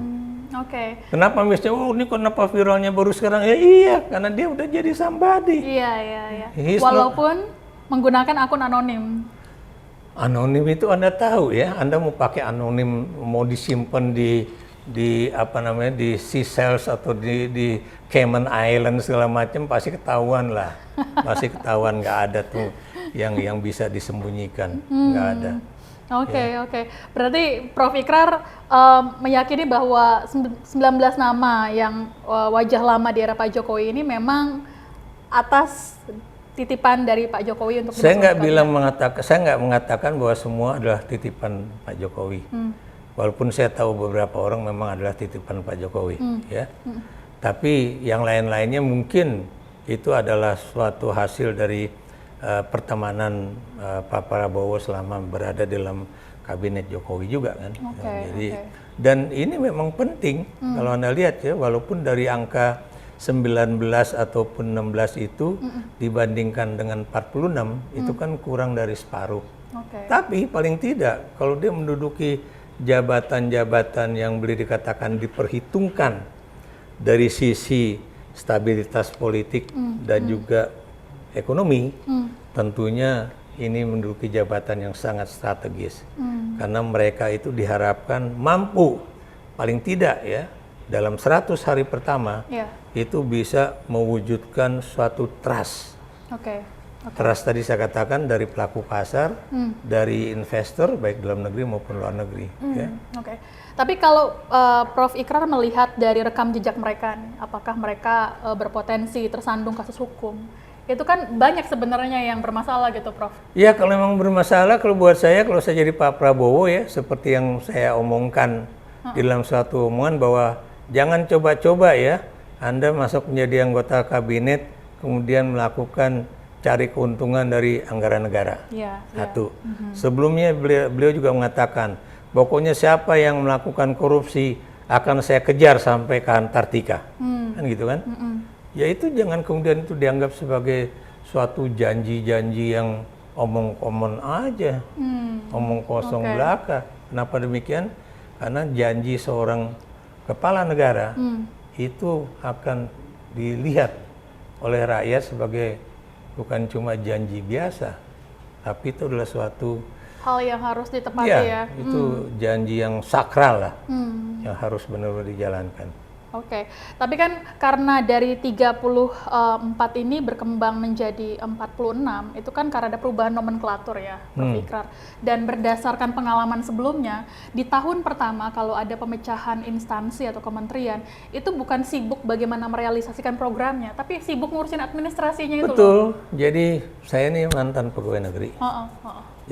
Kenapa misalnya, ini kenapa viralnya baru sekarang? Ya iya, karena dia udah jadi somebody. Iya. Walaupun menggunakan akun anonim. Anonim itu Anda tahu ya, Anda mau pakai anonim, mau disimpan di Seychelles atau di Cayman Island segala macam, pasti ketahuan lah. Pasti ketahuan, nggak ada tuh yang bisa disembunyikan, nggak ada. Oke. Berarti Prof. Ikrar meyakini bahwa 19 nama yang wajah lama di era Pak Jokowi ini memang atas titipan dari Pak Jokowi untuk saya nggak mengatakan bahwa semua adalah titipan Pak Jokowi. Walaupun saya tahu beberapa orang memang adalah titipan Pak Jokowi, ya. Tapi yang lain-lainnya mungkin itu adalah suatu hasil dari pertemanan Pak Prabowo selama berada dalam kabinet Jokowi juga kan. Dan ini memang penting kalau Anda lihat ya, walaupun dari angka 19 ataupun 16 itu dibandingkan dengan 46 itu kan kurang dari separuh. Tapi paling tidak kalau dia menduduki jabatan-jabatan yang boleh dikatakan diperhitungkan dari sisi stabilitas politik dan juga ekonomi, tentunya ini menduduki jabatan yang sangat strategis. Karena mereka itu diharapkan mampu paling tidak ya dalam 100 hari pertama itu bisa mewujudkan suatu trust. Trust tadi saya katakan dari pelaku pasar, dari investor baik dalam negeri maupun luar negeri. Tapi kalau Prof. Ikrar melihat dari rekam jejak mereka, apakah mereka berpotensi tersandung kasus hukum? Itu kan banyak sebenarnya yang bermasalah gitu, Prof. Iya, kalau memang bermasalah, kalau buat saya, kalau saya jadi Pak Prabowo ya, seperti yang saya omongkan di dalam suatu omongan bahwa jangan coba-coba ya, Anda masuk menjadi anggota kabinet, kemudian melakukan cari keuntungan dari anggaran negara. Satu. Sebelumnya beliau juga mengatakan, pokoknya siapa yang melakukan korupsi akan saya kejar sampai ke Antartika. Kan gitu kan? Ya itu jangan kemudian itu dianggap sebagai suatu janji-janji yang omong-omong aja. Omong kosong belaka. Kenapa demikian? Karena janji seorang kepala negara itu akan dilihat oleh rakyat sebagai bukan cuma janji biasa, tapi itu adalah suatu hal yang harus ditepati ya. Itu janji yang sakral lah, yang harus benar-benar dijalankan. Tapi kan karena dari 34 ini berkembang menjadi 46, itu kan karena ada perubahan nomenklatur ya, Prof. Ikrar. Dan berdasarkan pengalaman sebelumnya, di tahun pertama kalau ada pemecahan instansi atau kementerian, itu bukan sibuk bagaimana merealisasikan programnya, tapi sibuk ngurusin administrasinya itu. Betul. Jadi saya ini mantan pegawai negeri.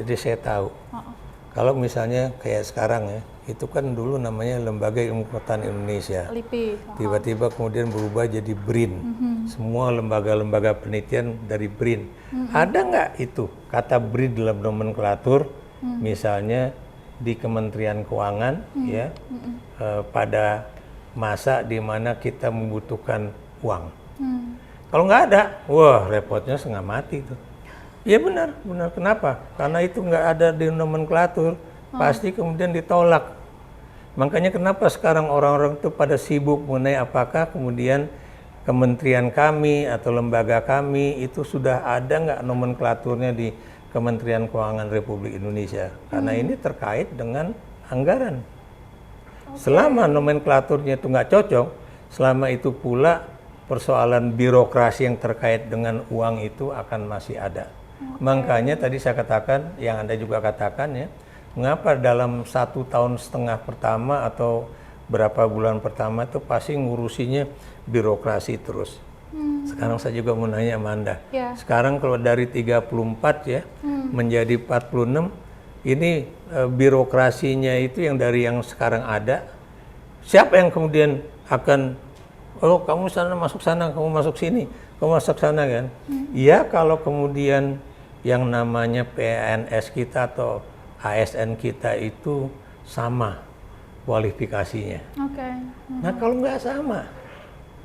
Jadi saya tahu. Kalau misalnya kayak sekarang ya, itu kan dulu namanya Lembaga Ilmu Pengetahuan Indonesia. LIPI. Tiba-tiba kemudian berubah jadi BRIN. Semua lembaga-lembaga penelitian dari BRIN. Ada nggak itu kata BRIN dalam nomenklatur? Misalnya di Kementerian Keuangan ya, pada masa di mana kita membutuhkan uang. Kalau nggak ada, wah repotnya setengah mati tuh. Ya benar. Kenapa? Karena itu nggak ada di nomenklatur, pasti kemudian ditolak. Makanya kenapa sekarang orang-orang itu pada sibuk mengenai apakah kemudian kementerian kami atau lembaga kami itu sudah ada nggak nomenklaturnya di Kementerian Keuangan Republik Indonesia. Karena ini terkait dengan anggaran. Selama nomenklaturnya itu nggak cocok, selama itu pula persoalan birokrasi yang terkait dengan uang itu akan masih ada. Makanya tadi saya katakan, yang Anda juga katakan ya, mengapa dalam 1,5 tahun pertama atau berapa bulan pertama itu pasti ngurusinya birokrasi terus. Sekarang saya juga mau nanya sama Anda. Sekarang kalau dari 34 ya menjadi 46, ini birokrasinya itu yang dari yang sekarang ada, siapa yang kemudian akan, oh kamu sana, kamu masuk sini, kamu masuk sana kan? Iya kalau kemudian yang namanya PNS kita atau ASN kita itu sama kualifikasinya. Nah kalau nggak sama,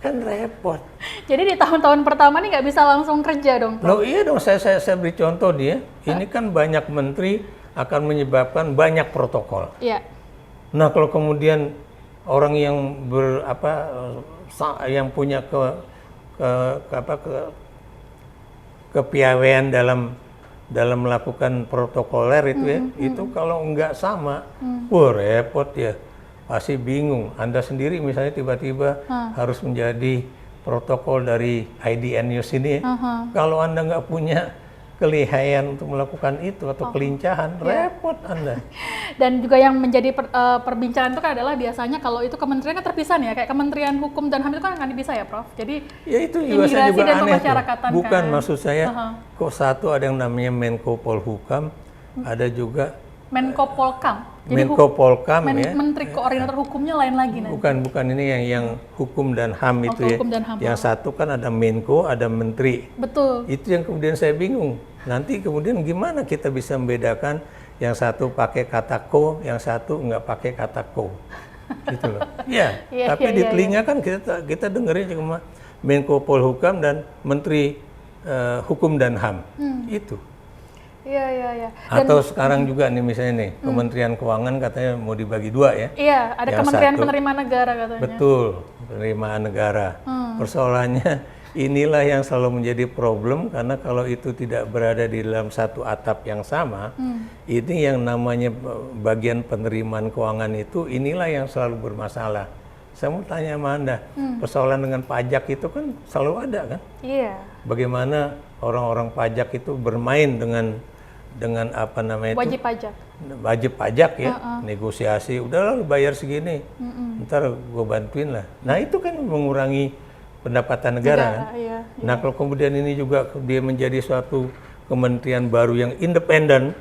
kan repot. Jadi di tahun-tahun pertama ini nggak bisa langsung kerja dong, Prof? Loh iya dong, saya beri contoh dia. Ini kan banyak menteri akan menyebabkan banyak protokol. Nah kalau kemudian orang yang yang punya kepiawaian dalam melakukan protokoler itu ya, itu kalau nggak sama, wah repot ya, pasti bingung. Anda sendiri misalnya tiba-tiba harus menjadi protokol dari IDN News ini, kalau Anda nggak punya kelihayan untuk melakukan itu atau kelincahan, repot Anda. Dan juga yang menjadi perbincangan itu kan adalah biasanya kalau itu kementerian kan terpisah nih ya, kayak Kementerian Hukum dan HAM itu kan nggak dipisah ya, Prof. Jadi ya itu juga saya juga dan aneh pemasyarakatan tuh. Bukan kan. maksud saya kok satu ada yang namanya Menko Polhukam, ada juga Menko Polkam. Jadi Menko Polkam ya. Menteri Koordinator Hukumnya lain lagi nanti. Bukan ini yang hukum dan HAM itu ya. Hukum dan HAM. Yang satu kan ada Menko, ada Menteri. Betul. Itu yang kemudian saya bingung. Nanti kemudian gimana kita bisa membedakan yang satu pakai kata ko, yang satu nggak pakai kata ko. Gitu loh. Ya, tapi di telinga kan kita dengarnya cuma Menko Polhukam dan Menteri Hukum dan HAM. Itu. Iya. Atau sekarang juga nih misalnya nih, Kementerian Keuangan katanya mau dibagi dua ya. Iya, ada Yang Kementerian satu, Penerimaan Negara katanya. Betul, penerimaan negara. Persoalannya inilah yang selalu menjadi problem karena kalau itu tidak berada di dalam satu atap yang sama, ini yang namanya bagian penerimaan keuangan itu inilah yang selalu bermasalah. Saya mau tanya sama Anda, persoalan dengan pajak itu kan selalu ada kan? Iya. Bagaimana orang-orang pajak itu bermain dengan apa namanya Wajib pajak. wajib pajak ya, negosiasi, udahlah lu bayar segini, ntar gue bantuin lah. Nah itu kan mengurangi pendapatan negara kan? Iya. Nah kalau kemudian ini juga dia menjadi suatu kementerian baru yang independen,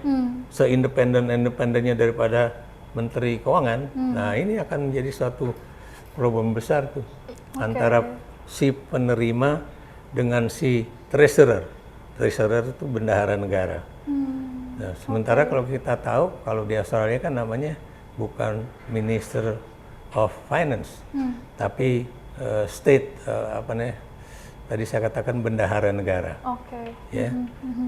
seindependen-independennya daripada Menteri Keuangan, nah ini akan menjadi suatu problem besar tuh antara si penerima dengan si treasurer. Treasurer itu bendahara negara. Nah, sementara kalau kita tahu, kalau di Australia kan namanya bukan Minister of Finance, tapi State, apa nih? Tadi saya katakan bendahara negara. Ya.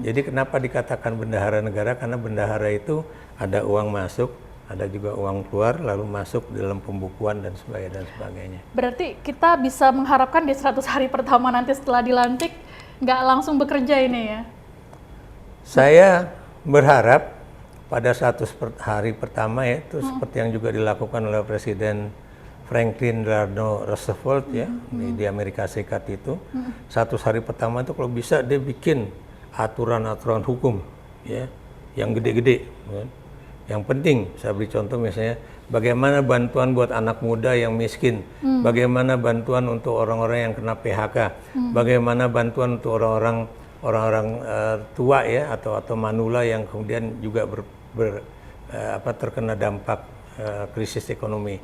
Jadi kenapa dikatakan bendahara negara? Karena bendahara itu ada uang masuk, ada juga uang keluar, lalu masuk dalam pembukuan dan sebagainya. Berarti kita bisa mengharapkan di 100 hari pertama nanti setelah dilantik nggak langsung bekerja ini ya? Saya berharap pada 100 hari pertama ya, itu seperti yang juga dilakukan oleh Presiden Franklin Delano Roosevelt ya di Amerika Serikat itu, 100 hari pertama itu kalau bisa dia bikin aturan-aturan hukum ya, yang gede-gede. Ya. Yang penting, saya beri contoh misalnya, bagaimana bantuan buat anak muda yang miskin, bagaimana bantuan untuk orang-orang yang kena PHK, bagaimana bantuan untuk orang-orang tua ya atau manula yang kemudian juga terkena dampak krisis ekonomi.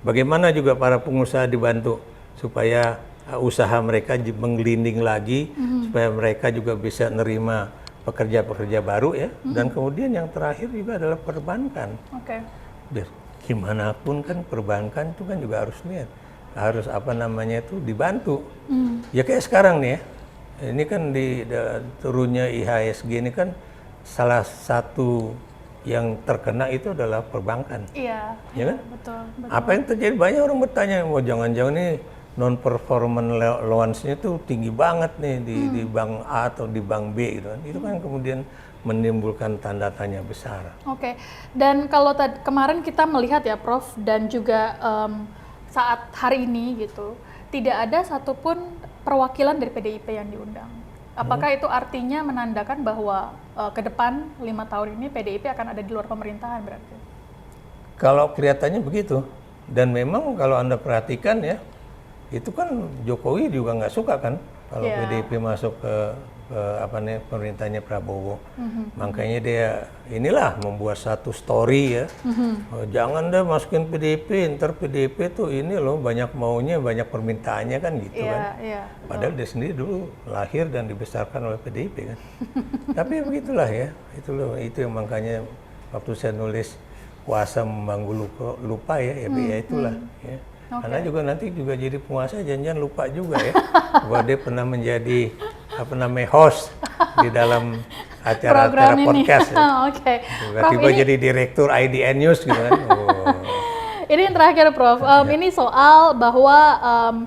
Bagaimana juga para pengusaha dibantu supaya usaha mereka menggelinding lagi, supaya mereka juga bisa nerima pekerja-pekerja baru ya, dan kemudian yang terakhir juga adalah perbankan. Biar gimana pun kan perbankan itu kan juga harus lihat, harus dibantu. Ya kayak sekarang nih ya, ini kan di turunnya IHSG ini kan salah satu yang terkena itu adalah perbankan. Iya, ya kan? Betul. Apa yang terjadi? Banyak orang bertanya, jangan-jangan ini non-performance loans-nya itu tinggi banget nih di bank A atau di bank B gitu kan. Itu kan kemudian menimbulkan tanda tanya besar. Dan kalau kemarin kita melihat ya Prof, dan juga saat hari ini gitu, tidak ada satupun perwakilan dari PDIP yang diundang. Apakah itu artinya menandakan bahwa ke depan 5 tahun ini PDIP akan ada di luar pemerintahan berarti? Kalau kelihatannya begitu. Dan memang kalau Anda perhatikan ya, itu kan Jokowi juga nggak suka kan kalau PDIP masuk ke pemerintahnya Prabowo. Makanya dia inilah membuat satu story ya. Jangan deh masukin PDIP, ntar PDIP tuh ini loh banyak maunya, banyak permintaannya kan gitu kan. Padahal dia sendiri dulu lahir dan dibesarkan oleh PDIP kan. Tapi begitulah ya. Itu yang makanya waktu saya nulis kuasa membangun lupa ya, ya itulah ya. Karena juga nanti juga jadi penguasa jangan lupa juga ya bahwa dia pernah menjadi host di dalam acara podcast ya. Tiba-tiba jadi direktur IDN News gitu kan. Ini yang terakhir Prof, ini soal bahwa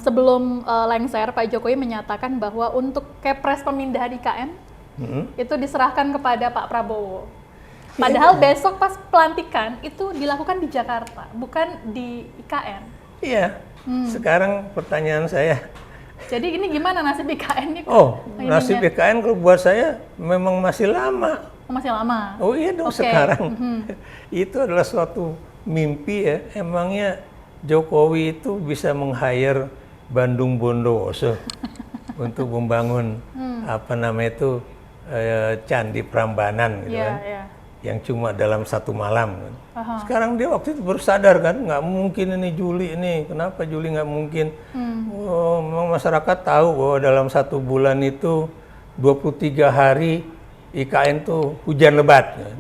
sebelum lengser Pak Jokowi menyatakan bahwa untuk kepres pemindahan IKN itu diserahkan kepada Pak Prabowo. Padahal besok pas pelantikan itu dilakukan di Jakarta, bukan di IKN. Iya, sekarang pertanyaan saya, Jadi ini gimana nasib IKN nih? Oh, ininya? nasib IKN kalau buat saya memang masih lama. Masih lama. Oh iya dong, Oke. sekarang itu adalah suatu mimpi ya. Emangnya Jokowi itu bisa meng-hire Bandung Bondowoso untuk membangun apa namanya itu Candi Prambanan gitu Iya, kan, iya. yang cuma dalam 1 malam. Kan. Aha. Sekarang dia waktu itu baru sadar kan, nggak mungkin ini Juli ini, kenapa Juli nggak mungkin? Oh, memang masyarakat tahu bahwa dalam 1 bulan itu 23 hari IKN tuh hujan lebat. Kan.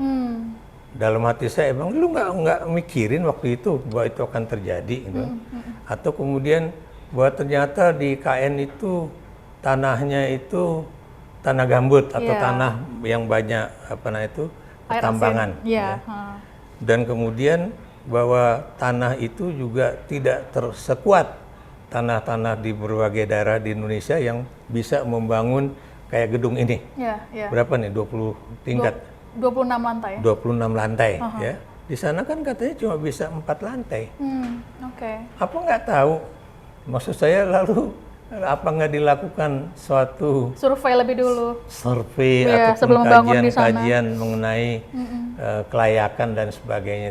Dalam hati saya, emang lu nggak mikirin waktu itu bahwa itu akan terjadi, gitu. Atau kemudian bahwa ternyata di IKN itu tanahnya itu tanah gambut atau Iya. tanah yang banyak apa namanya itu Air pertambangan. asin. Iya. Ya. Dan kemudian bahwa tanah itu juga tidak sekuat tanah-tanah di berbagai daerah di Indonesia yang bisa membangun kayak gedung ini. Iya, iya. Berapa nih? 20 tingkat. 26 lantai. 26 lantai ya. Di sana kan katanya cuma bisa 4 lantai. Oke. Apa nggak tahu? Maksud saya lalu apa nggak dilakukan suatu Survei lebih dulu. survei Iya, ataupun sebelum bangun di sana. kajian mengenai kelayakan dan sebagainya.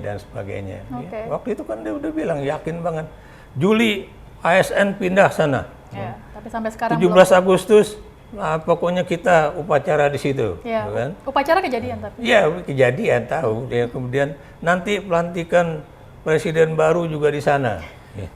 Oke. Ya, waktu itu kan dia udah bilang yakin banget. Juli ASN pindah sana. Ya, tapi sampai sekarang 17 Agustus pokoknya kita upacara di situ. Iya. gitu kan? Upacara kejadian tapi. Iya, kejadian tahu. Ya, kemudian nanti pelantikan presiden baru juga di sana. Ya.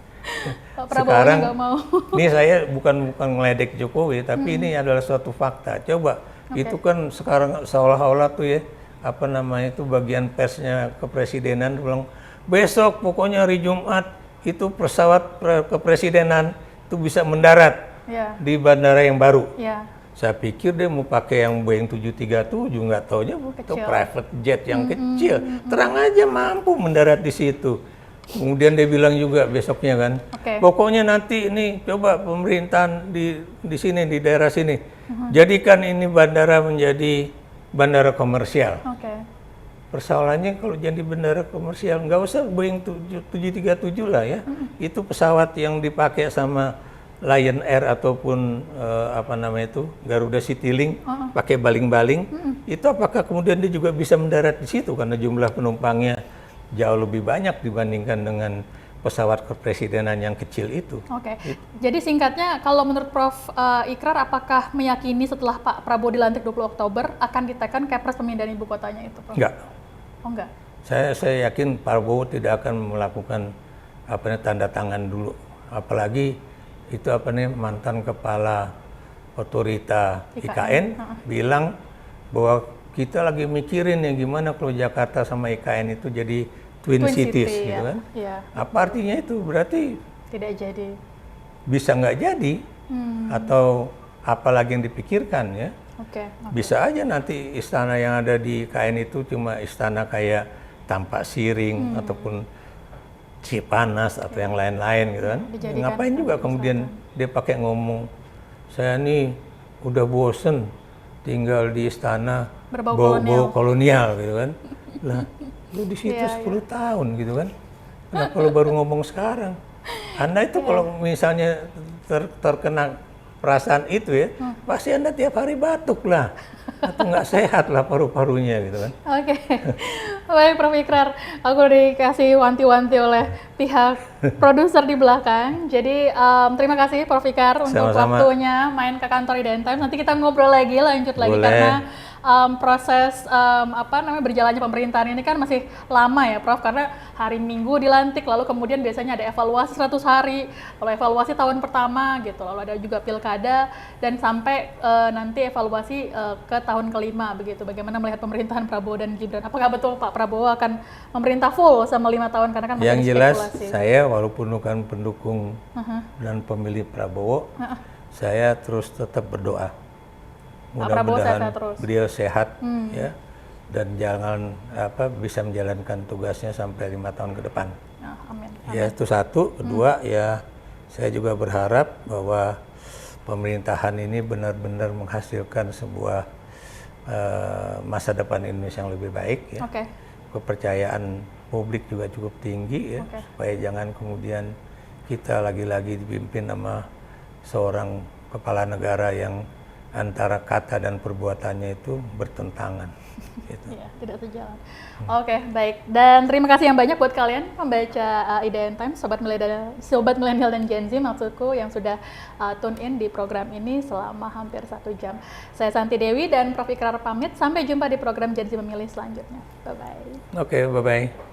Pak Prabowo Sekarang nggak mau. ini saya bukan ngeledek Jokowi, tapi ini adalah suatu fakta. Coba itu kan sekarang seolah-olah tuh ya apa namanya itu bagian persnya kepresidenan bilang besok pokoknya hari Jumat itu pesawat kepresidenan itu bisa mendarat Iya. di bandara yang baru. Iya. Saya pikir dia mau pakai yang Boeing 737, nggak taunya itu Kecil. private jet yang kecil. Terang aja mampu mendarat di situ. Kemudian dia bilang juga besoknya kan, Oke. pokoknya nanti ini coba pemerintahan di sini di daerah sini jadikan ini bandara menjadi bandara komersial. Oke. Persoalannya kalau jadi bandara komersial nggak usah Boeing 737 lah ya. Itu pesawat yang dipakai sama Lion Air ataupun apa namanya itu Garuda Citylink pakai baling-baling. Itu apakah kemudian dia juga bisa mendarat di situ karena jumlah penumpangnya jauh lebih banyak dibandingkan dengan pesawat kepresidenan yang kecil itu. Oke. Jadi singkatnya kalau menurut Prof Ikrar apakah meyakini setelah Pak Prabowo dilantik 20 Oktober akan ditekan Kepres pemindahan ibu kotanya itu, Prof? Enggak. Oh enggak. Saya yakin Prabowo tidak akan melakukan tanda tangan dulu. Apalagi itu mantan kepala otorita IKN bilang bahwa kita lagi mikirin ya gimana kalau Jakarta sama IKN itu jadi Twin Cities gitu ya. kan. Iya. Apa artinya itu? Berarti Tidak jadi. bisa nggak jadi atau apalagi yang dipikirkan ya. Oke. Bisa aja nanti istana yang ada di IKN itu cuma istana kayak Tampak Siring ataupun Cipanas atau yang lain-lain gitu kan. Dijadikan Ngapain juga kemudian dia pakai ngomong saya nih udah bosen tinggal di istana Berbau kolonial gitu kan. Lah, lu di situ Iya, 10 tahun gitu kan. Kenapa lu baru ngomong sekarang? Anda itu kalau misalnya terkena perasaan itu ya, pasti Anda tiap hari batuk lah. Atau nggak sehat lah paru-parunya gitu kan. Oke. Baik, Prof Ikrar. Aku udah dikasih wanti-wanti oleh pihak produser di belakang. Jadi terima kasih Prof Ikrar untuk Sama-sama. waktunya main ke kantor Iden Times. Nanti kita ngobrol lagi, lanjut lagi Boleh. karena proses berjalannya pemerintahan ini kan masih lama ya, Prof, karena hari Minggu dilantik, lalu kemudian biasanya ada evaluasi 100 hari, lalu evaluasi tahun pertama gitu, lalu ada juga pilkada dan sampai nanti evaluasi ke tahun kelima begitu. Bagaimana melihat pemerintahan Prabowo dan Gibran? Apakah betul Pak Prabowo akan memerintah full sama 5 tahun karena kan masih Yang ada jelas spekulasi. saya walaupun bukan pendukung dan pemilih Prabowo, saya terus tetap berdoa. Prabowo Mudah-mudahan sehat terus. beliau sehat ya dan jangan bisa menjalankan tugasnya sampai 5 tahun ke depan. Nah, amin. Ya itu satu, kedua ya saya juga berharap bahwa pemerintahan ini benar-benar menghasilkan sebuah masa depan Indonesia yang lebih baik ya. Oke. Kepercayaan publik juga cukup tinggi ya, supaya jangan kemudian kita lagi-lagi dipimpin sama seorang kepala negara yang antara kata dan perbuatannya itu bertentangan. Gitu. Iya, tidak sejalan. Oke, baik. Dan terima kasih yang banyak buat kalian pembaca IDN Times, Sobat Milenial dan Gen Z maksudku yang sudah tune in di program ini selama hampir 1 jam. Saya Santi Dewi dan Prof. Ikrar pamit. Sampai jumpa di program Gen Z Memilih selanjutnya. Bye-bye. Oke, bye-bye.